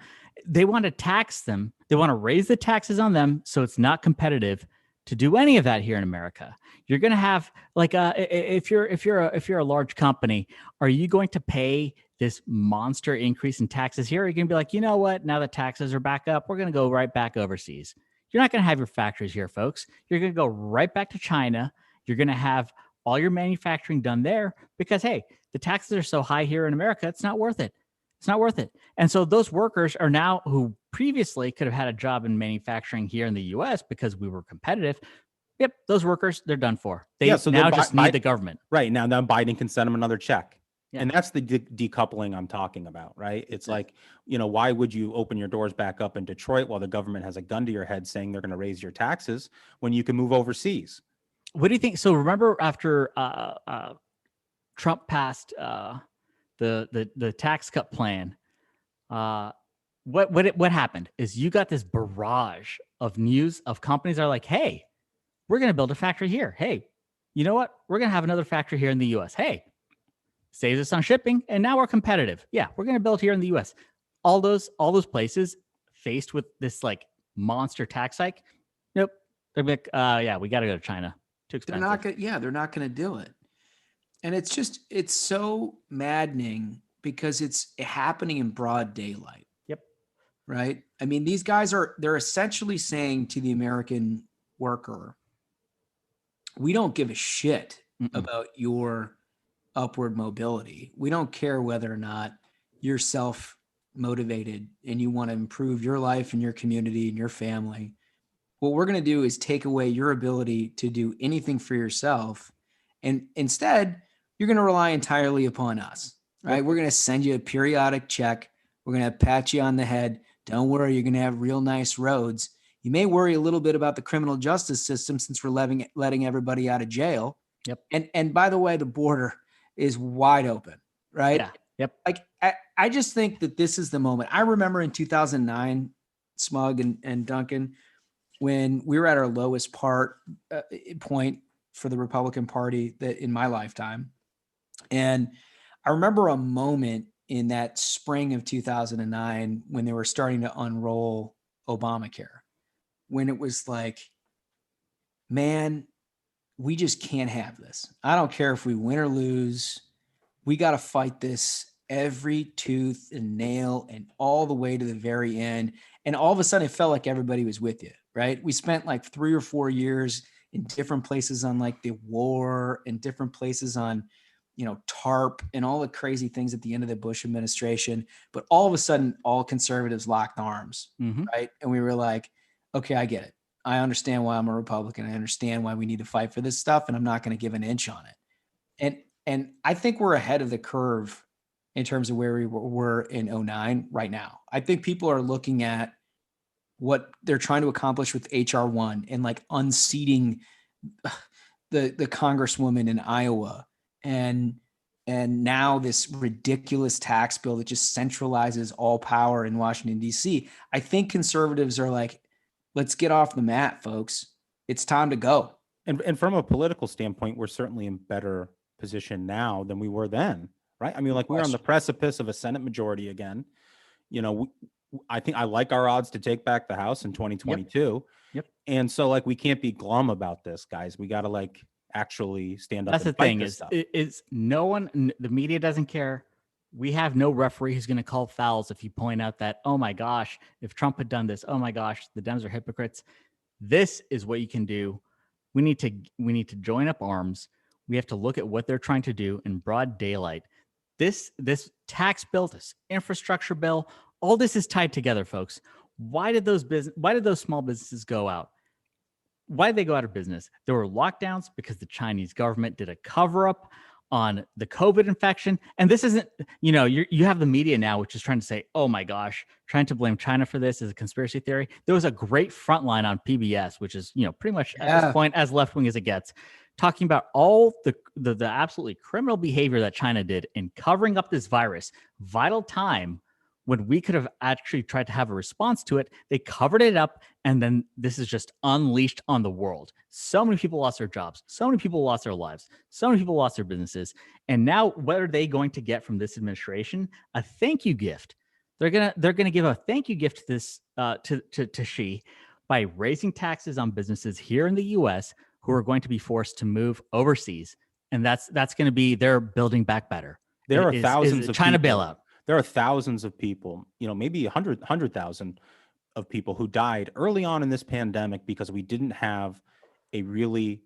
They want to tax them. They want to raise the taxes on them so it's not competitive to do any of that here in America. You're going to have if you're a large company, are you going to pay this monster increase in taxes here? Or are you going to be like, you know what? Now the taxes are back up, we're going to go right back overseas. You're not going to have your factories here, folks. You're going to go right back to China. You're going to have all your manufacturing done there because, hey, the taxes are so high here in America, it's not worth it. It's not worth it. And so those workers are now, who previously could have had a job in manufacturing here in the U.S. because we were competitive. Yep, those workers, they're done for. They now just need the government. Right. Now Biden can send them another check. Yeah. And that's the decoupling I'm talking about, right? It's like, why would you open your doors back up in Detroit while the government has a gun to your head saying they're going to raise your taxes when you can move overseas? What do you think? So remember after Trump passed the tax cut plan, what happened is you got this barrage of news of companies that are like, hey, we're going to build a factory here. Hey, you know what? We're going to have another factory here in the U.S. Hey, saves us on shipping, and now we're competitive. Yeah, we're going to build here in the U.S. All those places faced with this like monster tax hike, nope. They're like, yeah, we got to go to China. Too expensive. They're not going to do it. And it's so maddening because it's happening in broad daylight. Yep. Right. I mean, these guys they're essentially saying to the American worker, we don't give a shit about your upward mobility. We don't care whether or not you're self-motivated and you want to improve your life and your community and your family. What we're going to do is take away your ability to do anything for yourself. And instead, you're going to rely entirely upon us, right? We're going to send you a periodic check. We're going to pat you on the head. Don't worry, you're going to have real nice roads. You may worry a little bit about the criminal justice system since we're letting everybody out of jail. Yep. And by the way, the border is wide open, right? Yeah. Yep. Like I just think that this is the moment. I remember in 2009, Smug and Duncan, when we were at our lowest point for the Republican Party that in my lifetime. And I remember a moment in that spring of 2009 when they were starting to unroll Obamacare, when it was like, man, we just can't have this. I don't care if we win or lose. We got to fight this every tooth and nail and all the way to the very end. And all of a sudden it felt like everybody was with you, right? We spent like 3 or 4 years in different places on like the war and different places on, TARP and all the crazy things at the end of the Bush administration. But all of a sudden, all conservatives locked arms, right? And we were like, okay, I get it. I understand why I'm a Republican. I understand why we need to fight for this stuff, and I'm not going to give an inch on it. And I think we're ahead of the curve in terms of where we were in 2009 right now. I think people are looking at what they're trying to accomplish with HR1 and like unseating the congresswoman in Iowa. And now this ridiculous tax bill that just centralizes all power in Washington, D.C. I think conservatives are like, let's get off the mat, folks. It's time to go. And from a political standpoint, we're certainly in better position now than we were then, right? I mean, like we're on the precipice of a Senate majority again. I think I like our odds to take back the House in 2022. Yep. And so like we can't be glum about this, guys. We got to like actually stand up. That's and the fight thing this is, stuff. is no one, the media doesn't care. We have no referee who's going to call fouls if you point out that, oh my gosh, if Trump had done this, oh my gosh, the Dems are hypocrites. This is what you can do. We need to join up arms. We have to look at what they're trying to do in broad daylight. This tax bill, this infrastructure bill, all this is tied together, folks. Why did those small businesses go out? Why did they go out of business? There were lockdowns because the Chinese government did a cover up on the COVID infection. And this isn't, you have the media now, which is trying to say, oh my gosh, trying to blame China for this is a conspiracy theory. There was a great frontline on PBS, which is, pretty much at this point as left wing as it gets, talking about all the absolutely criminal behavior that China did in covering up this virus, vital time when we could have actually tried to have a response to it. They covered it up, and then this is just unleashed on the world. So many people lost their jobs. So many people lost their lives. So many people lost their businesses. And now, what are they going to get from this administration? A thank you gift. They're gonna give a thank you gift to this to Xi by raising taxes on businesses here in the U.S. who are going to be forced to move overseas, and that's going to be their building back better. There are thousands of China people, bailout. There are thousands of people, maybe 100,000 of people who died early on in this pandemic because we didn't have a really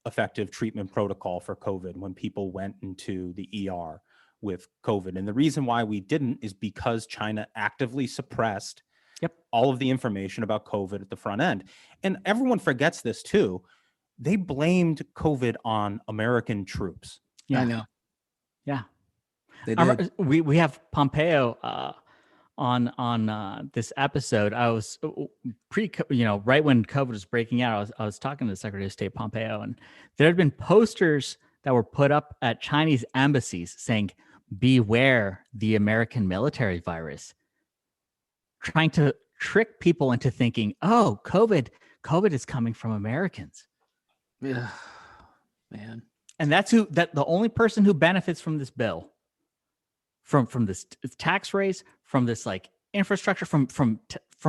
effective treatment protocol for COVID when people went into the ER with COVID. And the reason why we didn't is because China actively suppressed all of the information about COVID at the front end. And everyone forgets this too. They blamed COVID on American troops. Yeah, I know. Yeah. They did. We have Pompeo on this episode. I was right when COVID was breaking out, I was talking to the Secretary of State Pompeo, and there had been posters that were put up at Chinese embassies saying, beware the American military virus, trying to trick people into thinking, oh, COVID is coming from Americans. Yeah, man. And that the only person who benefits from this bill, from this tax raise, from this like infrastructure, from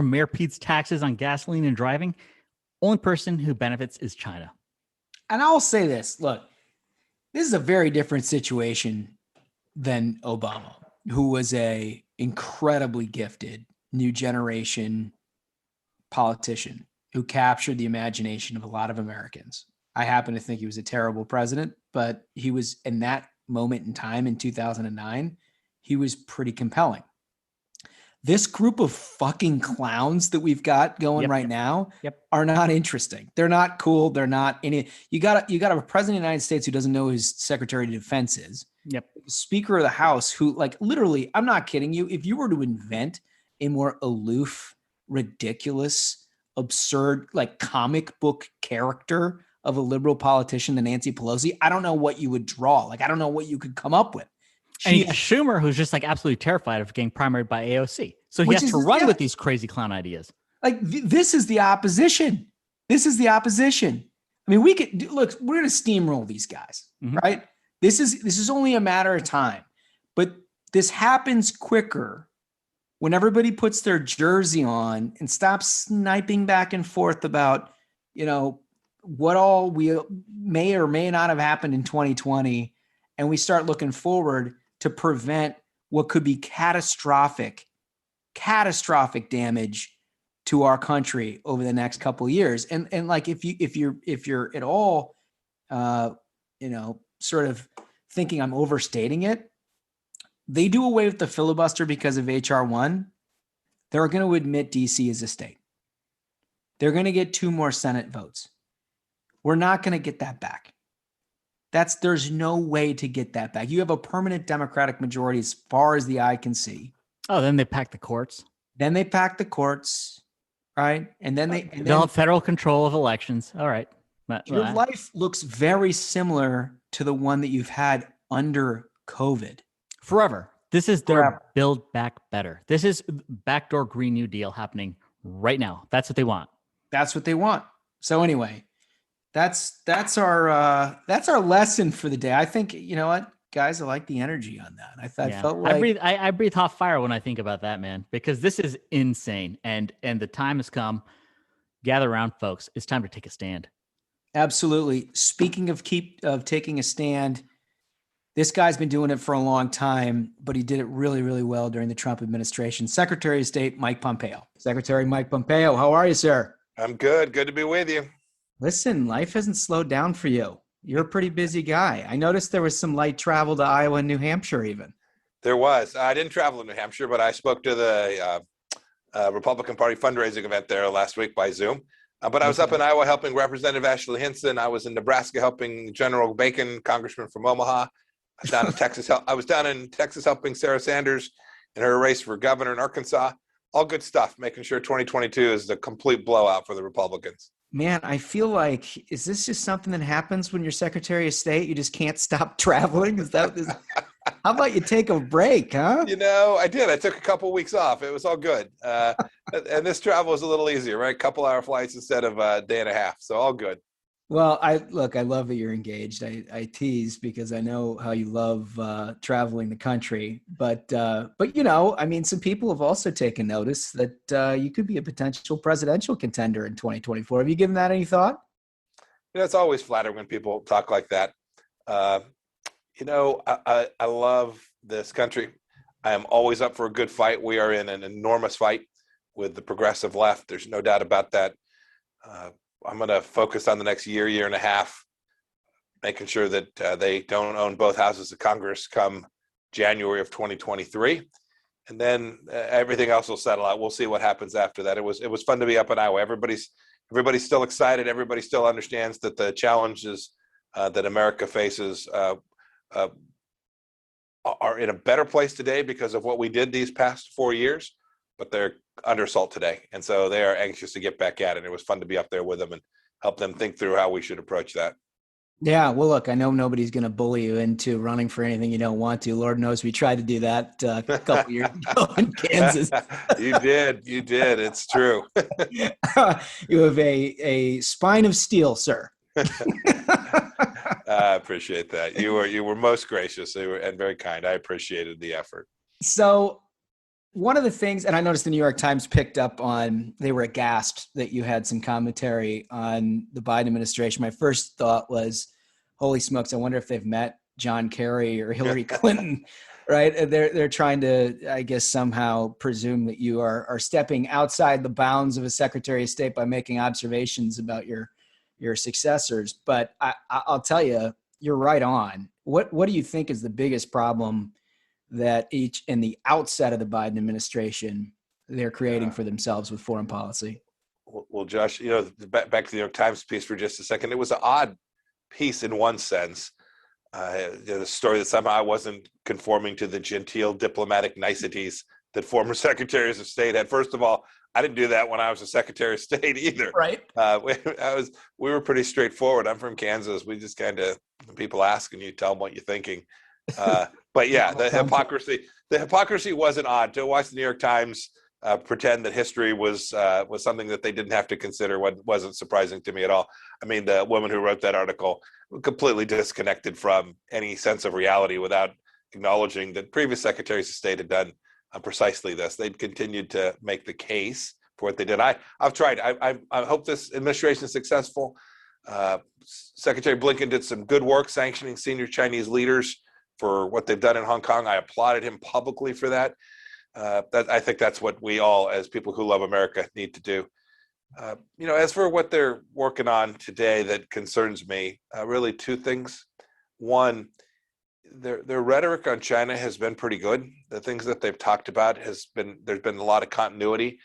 Mayor Pete's taxes on gasoline and driving, only person who benefits is China. And I'll say this, look, this is a very different situation than Obama, who was a incredibly gifted new generation politician who captured the imagination of a lot of Americans. I happen to think he was a terrible president, but he was, in that moment in time in 2009, he was pretty compelling. This group of fucking clowns that we've got going now are not interesting. They're not cool. They're not any. You got a president of the United States who doesn't know who his Secretary of Defense is. Speaker of the House who, like, literally, I'm not kidding you. If you were to invent a more aloof, ridiculous, absurd, like comic book character of a liberal politician than Nancy Pelosi, I don't know what you would draw. Like, I don't know what you could come up with. And you have Schumer, who's just like absolutely terrified of getting primaried by AOC. So he has to run with these crazy clown ideas. Like, this is the opposition. This is the opposition. I mean, we could look, we're going to steamroll these guys, right? This is only a matter of time, but this happens quicker when everybody puts their jersey on and stops sniping back and forth about, what all we may or may not have happened in 2020. And we start looking forward to prevent what could be catastrophic damage to our country over the next couple of years. And like, if you're at all, sort of thinking I'm overstating it, they do away with the filibuster because of HR1. They're going to admit DC as a state. They're going to get 2 more Senate votes. We're not going to get that back. There's no way to get that back. You have a permanent Democratic majority as far as the eye can see. Oh, then they pack the courts. Right? And then they'll have federal control of elections. All right. Your life looks very similar to the one that you've had under COVID. Forever. This is their Build Back Better. This is backdoor Green New Deal happening right now. That's what they want. So anyway, that's our lesson for the day. I think, you know what, guys. I like the energy on that. I Yeah. felt like I breathe hot fire when I think about that, man, because this is insane. And the time has come. Gather around, folks. It's time to take a stand. absolutely. Speaking of taking a stand, this guy's been doing it for a long time, but he did it really, really well during the Trump administration. Secretary of State Mike Pompeo. Secretary Mike Pompeo, how are you, sir? I'm good. Good to be with you. Listen, life hasn't slowed down for you. You're a pretty busy guy. I noticed there was some light travel to Iowa and New Hampshire even. There was. I didn't travel to New Hampshire, but I spoke to the Republican Party fundraising event there last week by Zoom. But I was up in Iowa helping Representative Ashley Hinson. I was in Nebraska helping General Bacon, Congressman from Omaha. I was down in Texas helping Sarah Sanders in her race for governor in Arkansas. All good stuff, making sure 2022 is the complete blowout for the Republicans. Man, I feel like, is this just something that happens when you're Secretary of State? You just can't stop traveling? How about you take a break, huh? I did. I took a couple weeks off. It was all good. And this travel was a little easier, right? Couple hour flights instead of a day and a half. So all good. Well, I love that you're engaged. I tease because I know how you love traveling the country. But some people have also taken notice that you could be a potential presidential contender in 2024. Have you given that any thought? It's always flattering when people talk like that. I love this country. I am always up for a good fight. We are in an enormous fight with the progressive left. There's no doubt about that. I'm going to focus on the next year and a half, making sure that they don't own both houses of Congress come January of 2023. And then everything else will settle out. We'll see what happens after that. It was fun to be up in Iowa. Everybody's still excited. Everybody still understands that the challenges that America faces are in a better place today because of what we did these past 4 years, but they're under assault today. And so they are anxious to get back at it. It was fun to be up there with them and help them think through how we should approach that. Yeah, well, look, I know nobody's going to bully you into running for anything you don't want to. Lord knows we tried to do that a couple years ago in Kansas. You did. It's true. You have a spine of steel, sir. I appreciate that. You were most gracious and very kind. I appreciated the effort. So one of the things, and I noticed the New York Times picked up on, they were aghast that you had some commentary on the Biden administration. My first thought was, holy smokes, I wonder if they've met John Kerry or Hillary Clinton, right? They're trying to, I guess, somehow presume that you are stepping outside the bounds of a Secretary of State by making observations about your successors. But I'll tell you, you're right on. What do you think is the biggest problem that each in the outset of the Biden administration they're creating for themselves with foreign policy? Well, Josh, back to the New York Times piece for just a second. It was an odd piece in one sense. The story that somehow I wasn't conforming to the genteel diplomatic niceties that former secretaries of state had. First of all, I didn't do that when I was a Secretary of State either. Right. We were pretty straightforward. I'm from Kansas. We just kind of, people ask and you tell them what you're thinking. But yeah, the hypocrisy wasn't odd. To watch the New York Times pretend that history was something that they didn't have to consider wasn't surprising to me at all. I mean, the woman who wrote that article completely disconnected from any sense of reality without acknowledging that previous secretaries of state had done precisely this. They'd continued to make the case for what they did. I've tried. I hope this administration is successful. Secretary Blinken did some good work sanctioning senior Chinese leaders for what they've done in Hong Kong. I applauded him publicly for that. I think that's what we all, as people who love America, need to do. As for what they're working on today that concerns me, really two things. One, their rhetoric on China has been pretty good. The things that they've talked about there's been a lot of continuity.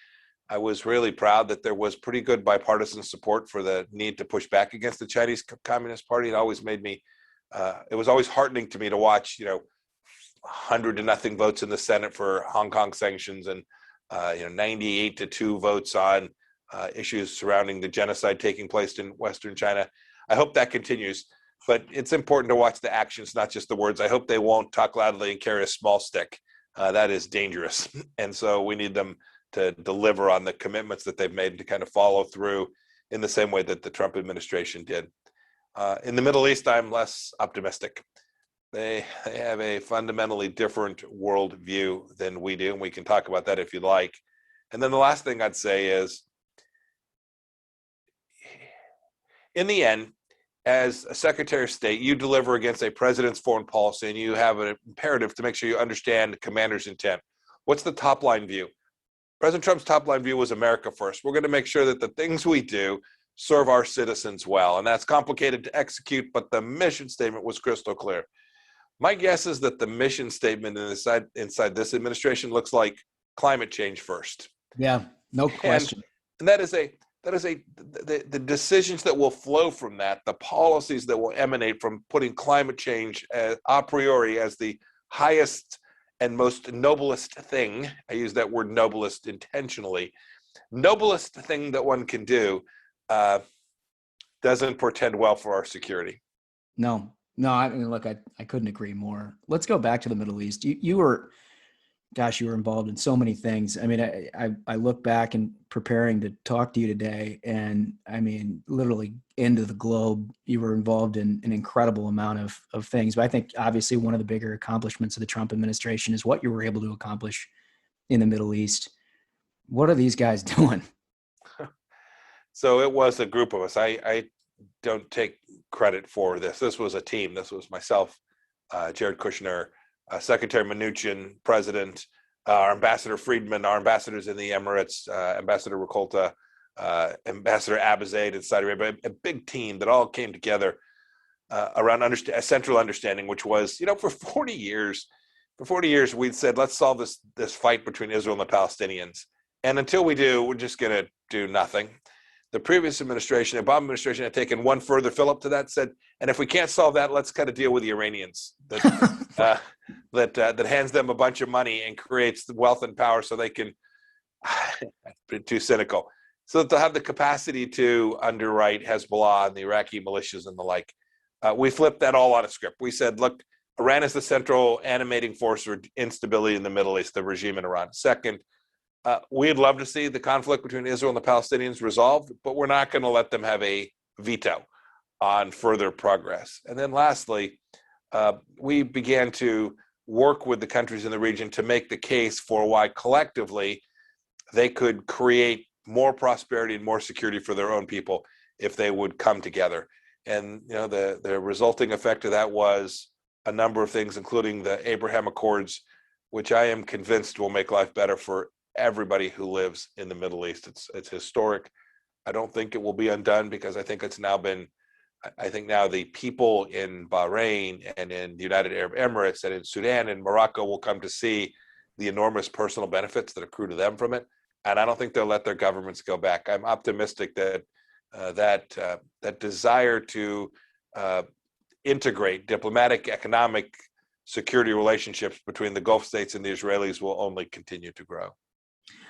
I was really proud that there was pretty good bipartisan support for the need to push back against the Chinese Communist Party. It always made me, it was always heartening to me to watch, 100-0 votes in the Senate for Hong Kong sanctions and 98-2 votes on issues surrounding the genocide taking place in Western China. I hope that continues. But it's important to watch the actions, not just the words. I hope they won't talk loudly and carry a small stick. That is dangerous. And so we need them to deliver on the commitments that they've made and to kind of follow through in the same way that the Trump administration did. In the Middle East, I'm less optimistic. They have a fundamentally different worldview than we do, and we can talk about that if you'd like. And then the last thing I'd say is, in the end, as a Secretary of State, you deliver against a president's foreign policy, and you have an imperative to make sure you understand the commander's intent. What's the top line view? President Trump's top line view was America first. We're going to make sure that the things we do serve our citizens well, and that's complicated to execute, but the mission statement was crystal clear. My guess is that the mission statement inside this administration looks like climate change first. Yeah, no question. And the decisions that will flow from that, the policies that will emanate from putting climate change a priori as the highest and most noblest thing. I use that word noblest intentionally. Noblest thing that one can do doesn't portend well for our security. No, I mean, look, I couldn't agree more. Let's go back to the Middle East. You were involved in so many things. I mean, I look back and preparing to talk to you today, and I mean, literally end of the globe, you were involved in an incredible amount of things. But I think obviously one of the bigger accomplishments of the Trump administration is what you were able to accomplish in the Middle East. What are these guys doing? So it was a group of us. I don't take credit for this. This was a team. This was myself, Jared Kushner, Secretary Mnuchin, President, our Ambassador Friedman, our ambassadors in the Emirates, Ambassador Rakolta, Ambassador Abizaid in Saudi Arabia, a big team that all came together around a central understanding, which was, for 40 years, we'd said, let's solve this fight between Israel and the Palestinians. And until we do, we're just going to do nothing. The previous administration, the Obama administration, had taken one further fill-up to that, said, and if we can't solve that, let's kind of deal with the Iranians. That hands them a bunch of money and creates the wealth and power so they can, too cynical, so that they'll have the capacity to underwrite Hezbollah and the Iraqi militias and the like. We flipped that all on a script. We said, look, Iran is the central animating force for instability in the Middle East, the regime in Iran. Second, we'd love to see the conflict between Israel and the Palestinians resolved, but we're not going to let them have a veto on further progress. And then lastly, we began to work with the countries in the region to make the case for why collectively they could create more prosperity and more security for their own people if they would come together. And the resulting effect of that was a number of things, including the Abraham Accords, which I am convinced will make life better for everybody who lives in the Middle East. It's historic. I don't think it will be undone, because I think now the people in Bahrain and in the United Arab Emirates and in Sudan and Morocco will come to see the enormous personal benefits that accrue to them from it. And I don't think they'll let their governments go back. I'm optimistic that that desire to integrate diplomatic, economic, security relationships between the Gulf states and the Israelis will only continue to grow.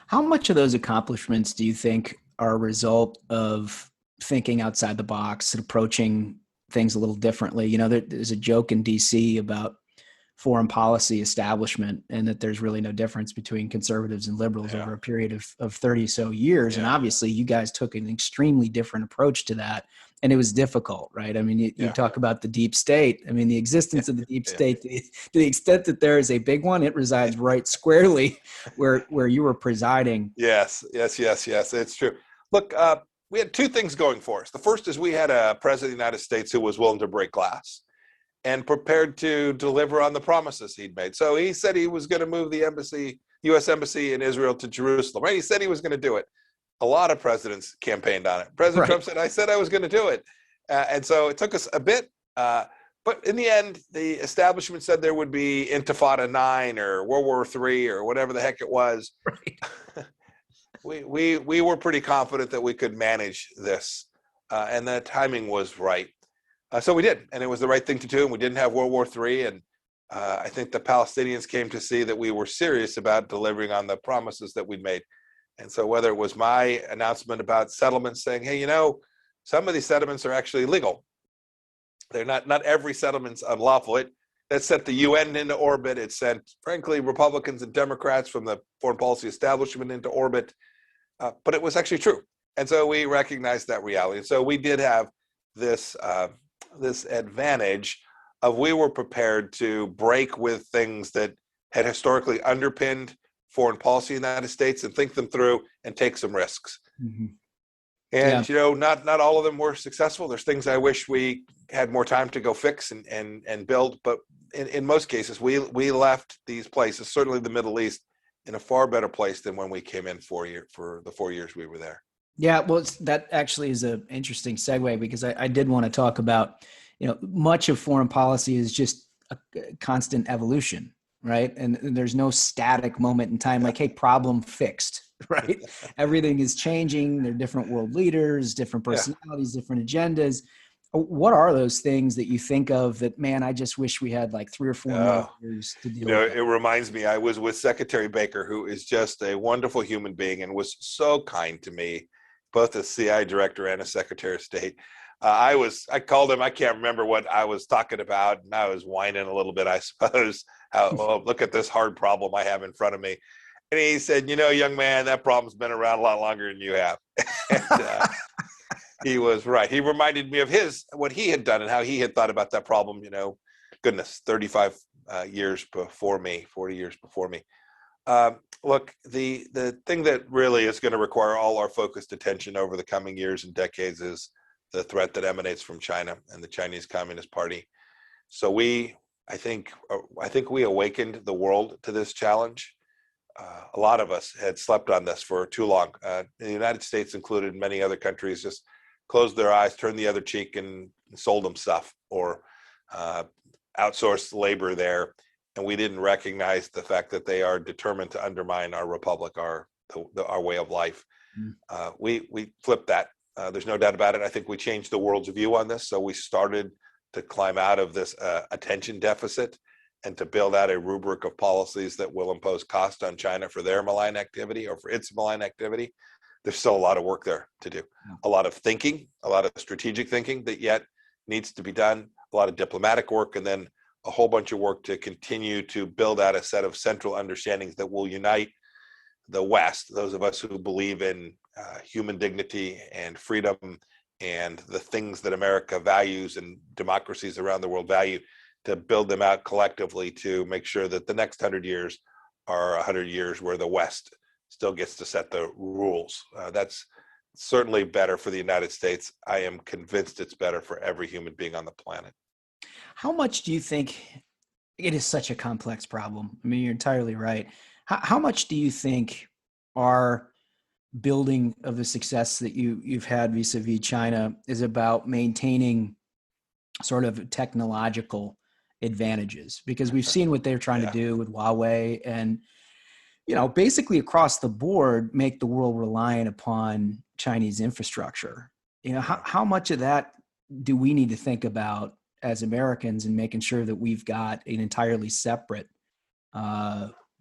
How much of those accomplishments do you think are a result of thinking outside the box and approaching things a little differently? There's a joke in DC about foreign policy establishment, and that there's really no difference between conservatives and liberals over a period of 30 so years. And obviously you guys took an extremely different approach to that, and it was difficult, right? I mean, you talk about the deep state. I mean, the existence of the deep state, to the extent that there is a big one, it resides right squarely where you were presiding. Yes. It's true. Look, we had two things going for us. The first is we had a president of the United States who was willing to break glass and prepared to deliver on the promises he'd made. So he said he was going to move the U.S. Embassy in Israel to Jerusalem, right? He said he was going to do it. A lot of presidents campaigned on it. President Trump said, I said I was going to do it. And so it took us a bit. But in the end, the establishment said there would be Intifada 9 or World War III or whatever the heck it was. Right. we were pretty confident that we could manage this. And the timing was right. So we did. And it was the right thing to do. And we didn't have World War III. And I think the Palestinians came to see that we were serious about delivering on the promises that we'd made. And so whether it was my announcement about settlements saying, hey, some of these settlements are actually legal. They're not every settlement's unlawful. That sent the UN into orbit. It sent, frankly, Republicans and Democrats from the foreign policy establishment into orbit. But it was actually true. And so we recognized that reality. And so we did have this advantage we were prepared to break with things that had historically underpinned foreign policy in the United States and think them through and take some risks. Mm-hmm. And, not all of them were successful. There's things I wish we had more time to go fix and build. But in most cases, we left these places, certainly the Middle East, in a far better place than when we came in for the 4 years we were there. Yeah, well, that actually is an interesting segue, because I did want to talk about, much of foreign policy is just a constant evolution, right? And there's no static moment in time like, hey, problem fixed, right? Everything is changing. There are different world leaders, different personalities, different agendas. What are those things that you think of that, man, I just wish we had like 3 or 4 more years to deal with? It reminds me, I was with Secretary Baker, who is just a wonderful human being and was so kind to me, both as CI director and as Secretary of State. I called him, I can't remember what I was talking about, and I was whining a little bit, I suppose. Look at this hard problem I have in front of me. And he said, young man, that problem's been around a lot longer than you have. And, he was right. He reminded me of what he had done and how he had thought about that problem, 35 years before me, 40 years before me. Look, the thing that really is going to require all our focused attention over the coming years and decades is the threat that emanates from China and the Chinese Communist Party. So I think we awakened the world to this challenge. A lot of us had slept on this for too long. The United States included, many other countries just closed their eyes, turned the other cheek, and sold them stuff or outsourced labor there. And we didn't recognize the fact that they are determined to undermine our republic, our way of life. We flipped that. There's no doubt about it. I think we changed the world's view on this. So we started to climb out of this attention deficit and to build out a rubric of policies that will impose cost on China for their malign activity or for its malign activity. There's still a lot of work there to do. A lot of thinking, a lot of strategic thinking that yet needs to be done, a lot of diplomatic work, and then a whole bunch of work to continue to build out a set of central understandings that will unite the West, those of us who believe in human dignity and freedom and the things that America values and democracies around the world value, to build them out collectively to make sure that the next 100 years are 100 years where the West still gets to set the rules. That's certainly better for the United States. I am convinced it's better for every human being on the planet. How much do you think it is such a complex problem? I mean, you're entirely right. How much do you think our building of the success that you've had vis-a-vis China is about maintaining sort of technological advantages? Because we've seen what they're trying to do with Huawei and, basically across the board, make the world reliant upon Chinese infrastructure. How much of that do we need to think about as Americans in making sure that we've got an entirely separate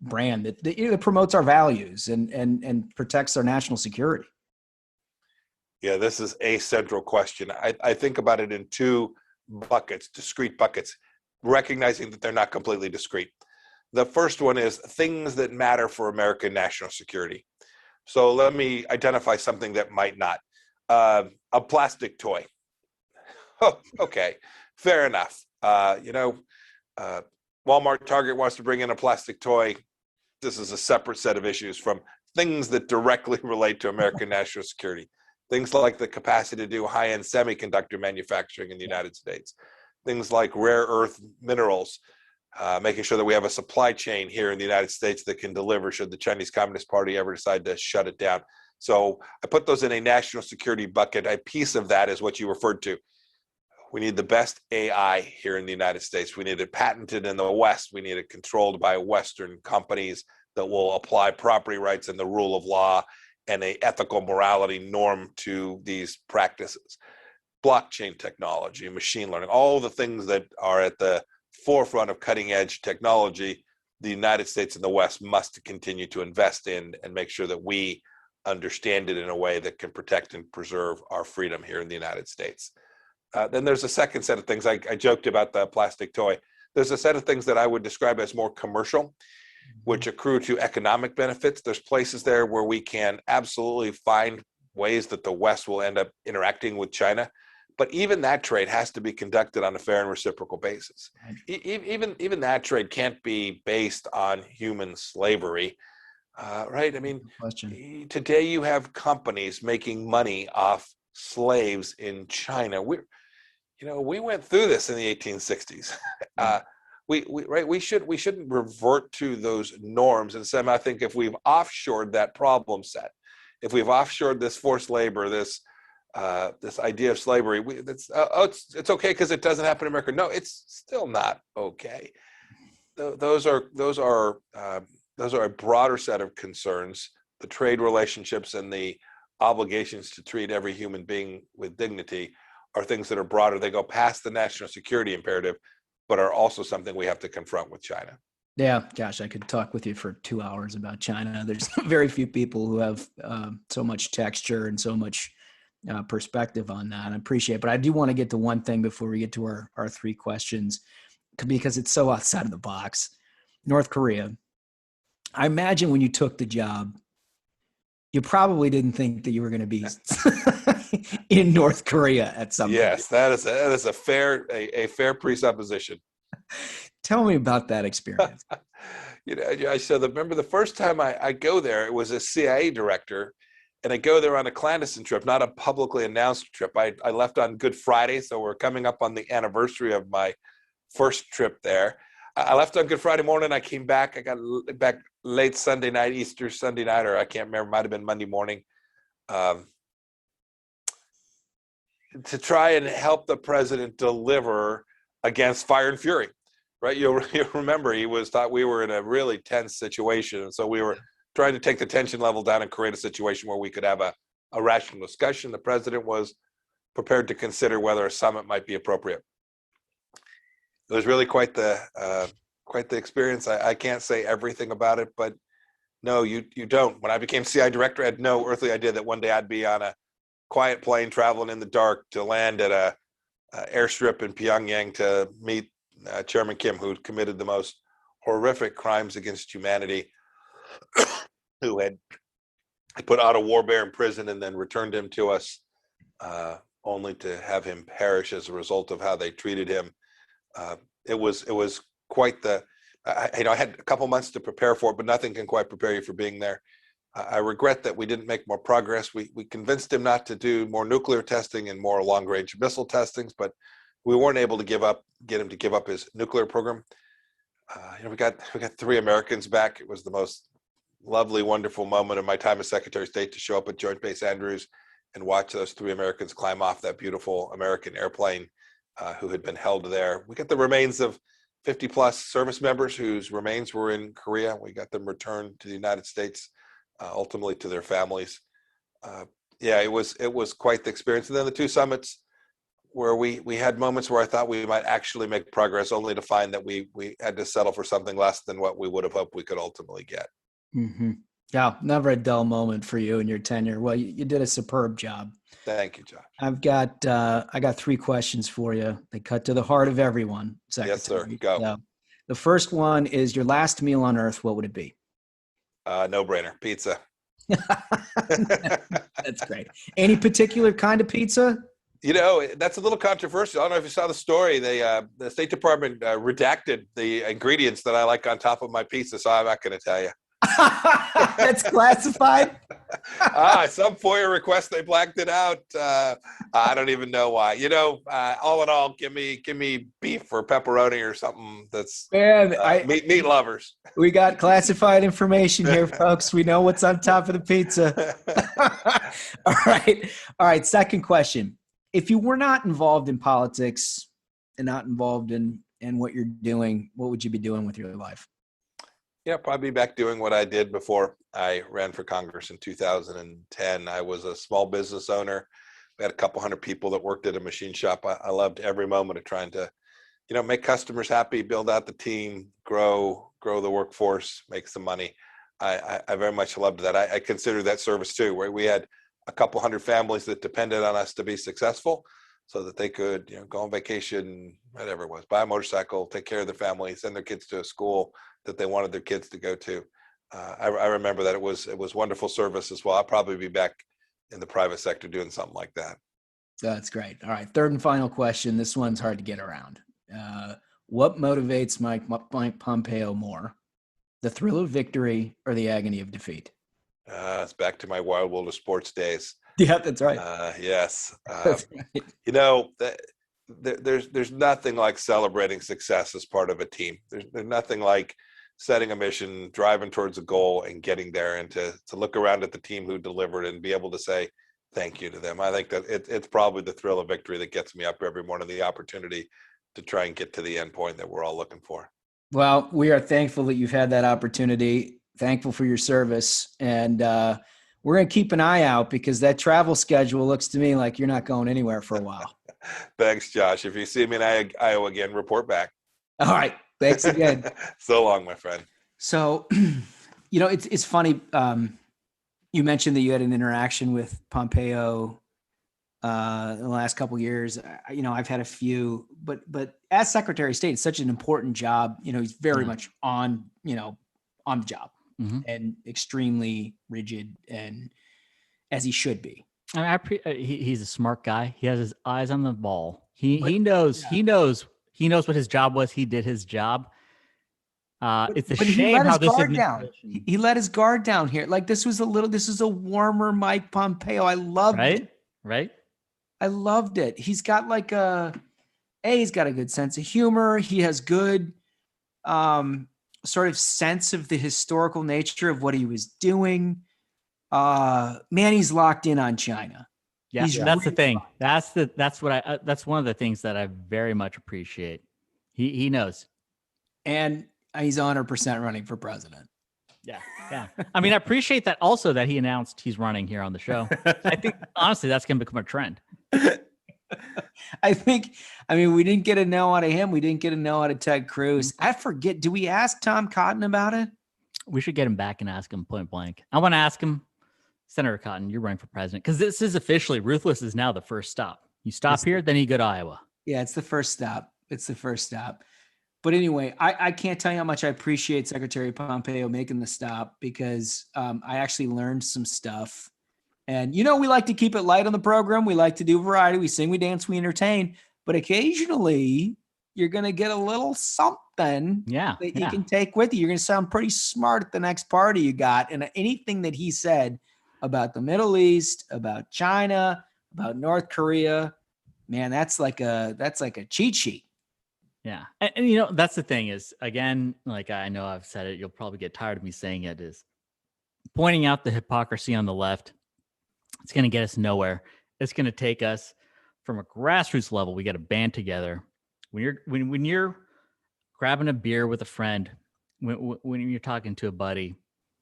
brand that promotes our values and protects our national security? Yeah, this is a central question. I think about it in 2 buckets, discrete buckets, recognizing that they're not completely discrete. The first one is things that matter for American national security. So let me identify something that might not. A plastic toy. Oh, okay, fair enough. Walmart, Target wants to bring in a plastic toy. This is a separate set of issues from things that directly relate to American national security. Things like the capacity to do high-end semiconductor manufacturing in the United States. Things like rare earth minerals, making sure that we have a supply chain here in the United States that can deliver should the Chinese Communist Party ever decide to shut it down. So I put those in a national security bucket. A piece of that is what you referred to. We need the best AI here in the United States. We need it patented in the West. We need it controlled by Western companies that will apply property rights and the rule of law and an ethical morality norm to these practices. Blockchain technology, machine learning, all the things that are at the forefront of cutting edge technology, the United States and the West must continue to invest in and make sure that we understand it in a way that can protect and preserve our freedom here in the United States. Then there's a second set of things. I joked about the plastic toy. There's a set of things that I would describe as more commercial, which accrue to economic benefits. There's places there where we can absolutely find ways that the West will end up interacting with China But even that trade has to be conducted on a fair and reciprocal basis. Even that trade can't be based on human slavery, right? I mean, today you have companies making money off slaves in China. We went through this in the 1860s. We shouldn't revert to those norms. And Sam, I think if we've offshored that problem set, if we've offshored this forced labor, this idea of slavery, it's okay because it doesn't happen in America. No, it's still not okay. Those are a broader set of concerns. The trade relationships and the obligations to treat every human being with dignity are things that are broader. They go past the national security imperative, but are also something we have to confront with China. Yeah, gosh, I could talk with you for 2 hours about China. There's very few people who have so much texture and so much perspective on that. I appreciate it. But I do want to get to one thing before we get to our 3 questions, because it's so outside of the box. North Korea. I imagine when you took the job, you probably didn't think that you were going to be in North Korea at some point. Yes, that is a fair presupposition. Tell me about that experience. Remember the first time I go there, it was a CIA director, and I go there on a clandestine trip, not a publicly announced trip. I left on Good Friday, so we're coming up on the anniversary of my first trip there. I left on Good Friday morning. I came back. I got back late Sunday night, Easter Sunday night, or I can't remember. Might have been Monday morning, to try and help the president deliver against fire and fury. Right? You'll remember he thought we were in a really tense situation, and so we were trying to take the tension level down and create a situation where we could have a rational discussion. The president was prepared to consider whether a summit might be appropriate. It was really quite the experience. I can't say everything about it, but no, you don't. When I became CI director, I had no earthly idea that one day I'd be on a quiet plane traveling in the dark to land at a airstrip in Pyongyang to meet Chairman Kim, who committed the most horrific crimes against humanity, who had put Otto Warbear in prison and then returned him to us, only to have him perish as a result of how they treated him. It was quite the. I had a couple months to prepare for it, but nothing can quite prepare you for being there. I regret that we didn't make more progress. We convinced him not to do more nuclear testing and more long-range missile testings, but we weren't able to get him to give up his nuclear program. We got 3 Americans back. It was the most lovely, wonderful moment of my time as Secretary of State to show up at Joint Base Andrews and watch those 3 Americans climb off that beautiful American airplane who had been held there. We got the remains of 50 plus service members whose remains were in Korea. We got them returned to the United States, ultimately to their families. It was quite the experience. And then the 2 summits where we had moments where I thought we might actually make progress, only to find that we had to settle for something less than what we would have hoped we could ultimately get. Mm-hmm. Yeah, never a dull moment for you in your tenure. Well, you did a superb job. Thank you, Josh. I got 3 questions for you. They cut to the heart of everyone, Secretary. Yes, sir. Go. So, the first one is your last meal on Earth. What would it be? No brainer. Pizza. That's great. Any particular kind of pizza? That's a little controversial. I don't know if you saw the story. The State Department redacted the ingredients that I like on top of my pizza, so I'm not going to tell you. That's classified? Some FOIA request, they blacked it out. I don't even know why. All in all, give me beef or pepperoni or something that's meat lovers. We got classified information here, folks. We know what's on top of the pizza. All right. Second question. If you were not involved in politics and not involved in what you're doing, what would you be doing with your life? Yeah, probably back doing what I did before I ran for Congress in 2010. I was a small business owner. We had a couple hundred people that worked at a machine shop. I loved every moment of trying to, make customers happy, build out the team, grow the workforce, make some money. I very much loved that. I consider that service too, where we had a couple hundred families that depended on us to be successful so that they could, go on vacation, whatever it was, buy a motorcycle, take care of their family, send their kids to a school that they wanted their kids to go to. I remember that it was wonderful service as well. I'll probably be back in the private sector doing something like that. That's great. All right. Third and final question. This one's hard to get around. What motivates Mike Pompeo more? The thrill of victory or the agony of defeat? It's back to my Wild World of Sports days. Yeah, that's right. Yes. That's right. You know, there's nothing like celebrating success as part of a team. There's nothing like setting a mission, driving towards a goal, and getting there, and to look around at the team who delivered and be able to say thank you to them. I think that it's probably the thrill of victory that gets me up every morning, the opportunity to try and get to the end point that we're all looking for. Well, we are thankful that you've had that opportunity, thankful for your service, and we're going to keep an eye out because that travel schedule looks to me like you're not going anywhere for a while. Thanks, Josh. If you see me in Iowa again, report back. All right. Thanks again. So long, my friend. So, you know, it's funny. You mentioned that you had an interaction with Pompeo in the last couple of years. You know, I've had a few, but as Secretary of State, it's such an important job. You know, he's very much on the job and extremely rigid, and as he should be. I mean, he's a smart guy. He has his eyes on the ball. He knows what his job was. He did his job. It's a shame how this administration... He let his guard down here. Like this is a warmer Mike Pompeo. I loved it. Right. I loved it. He's got like he's got a good sense of humor. He has good sort of sense of the historical nature of what he was doing. Man, he's locked in on China. Yeah, that's the thing. That's one of the things that I very much appreciate. He knows. And he's 100% running for president. Yeah. I mean, I appreciate that also that he announced he's running here on the show. I think honestly that's going to become a trend. I mean, we didn't get a no out of him. We didn't get a no out of Ted Cruz. I forget. Do we ask Tom Cotton about it? We should get him back and ask him point blank. I want to ask him, Senator Cotton, you're running for president, because this is officially Ruthless is now the first stop. You stop here, then you go to Iowa. Yeah, it's the first stop. But anyway, I can't tell you how much I appreciate Secretary Pompeo making the stop, because I actually learned some stuff. And, you know, we like to keep it light on the program. We like to do variety. We sing, we dance, we entertain. But occasionally you're going to get a little something that you can take with you. You're going to sound pretty smart at the next party you got. And anything that he said about the Middle East, about China, about North Korea, man, that's like a cheat sheet. Yeah. And you know, that's the thing is, again, like I know I've said it, you'll probably get tired of me saying it, is pointing out the hypocrisy on the left. It's going to get us nowhere. It's going to take us from a grassroots level. We got to band together. When you're grabbing a beer with a friend, when you're talking to a buddy,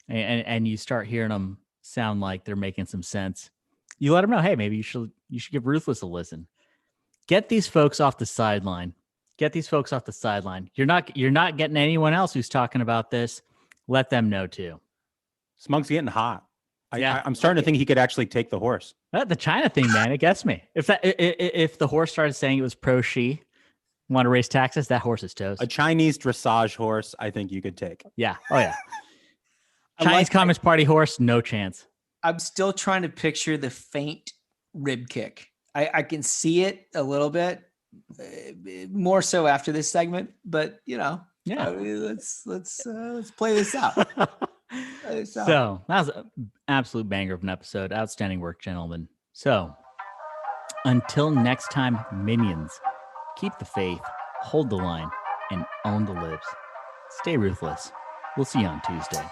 and you start hearing them sound like they're making some sense, you let them know, hey, maybe you should give Ruthless a listen. Get these folks off the sideline. You're not getting anyone else who's talking about this. Let them know too. Smug's getting hot. I'm starting to think he could actually take the horse. The China thing, man, it gets me. If the horse started saying it was pro-Xi, want to raise taxes, that horse is toast. A Chinese dressage horse, I think you could take. Yeah. Oh yeah. Chinese Communist Party horse, no chance. I'm still trying to picture the faint rib kick. I can see it a little bit, more so after this segment, but you know, let's play this out. So that was an absolute banger of an episode. Outstanding work, gentlemen. So until next time, minions, keep the faith, hold the line, and own the libs. Stay ruthless. We'll see you on Tuesday.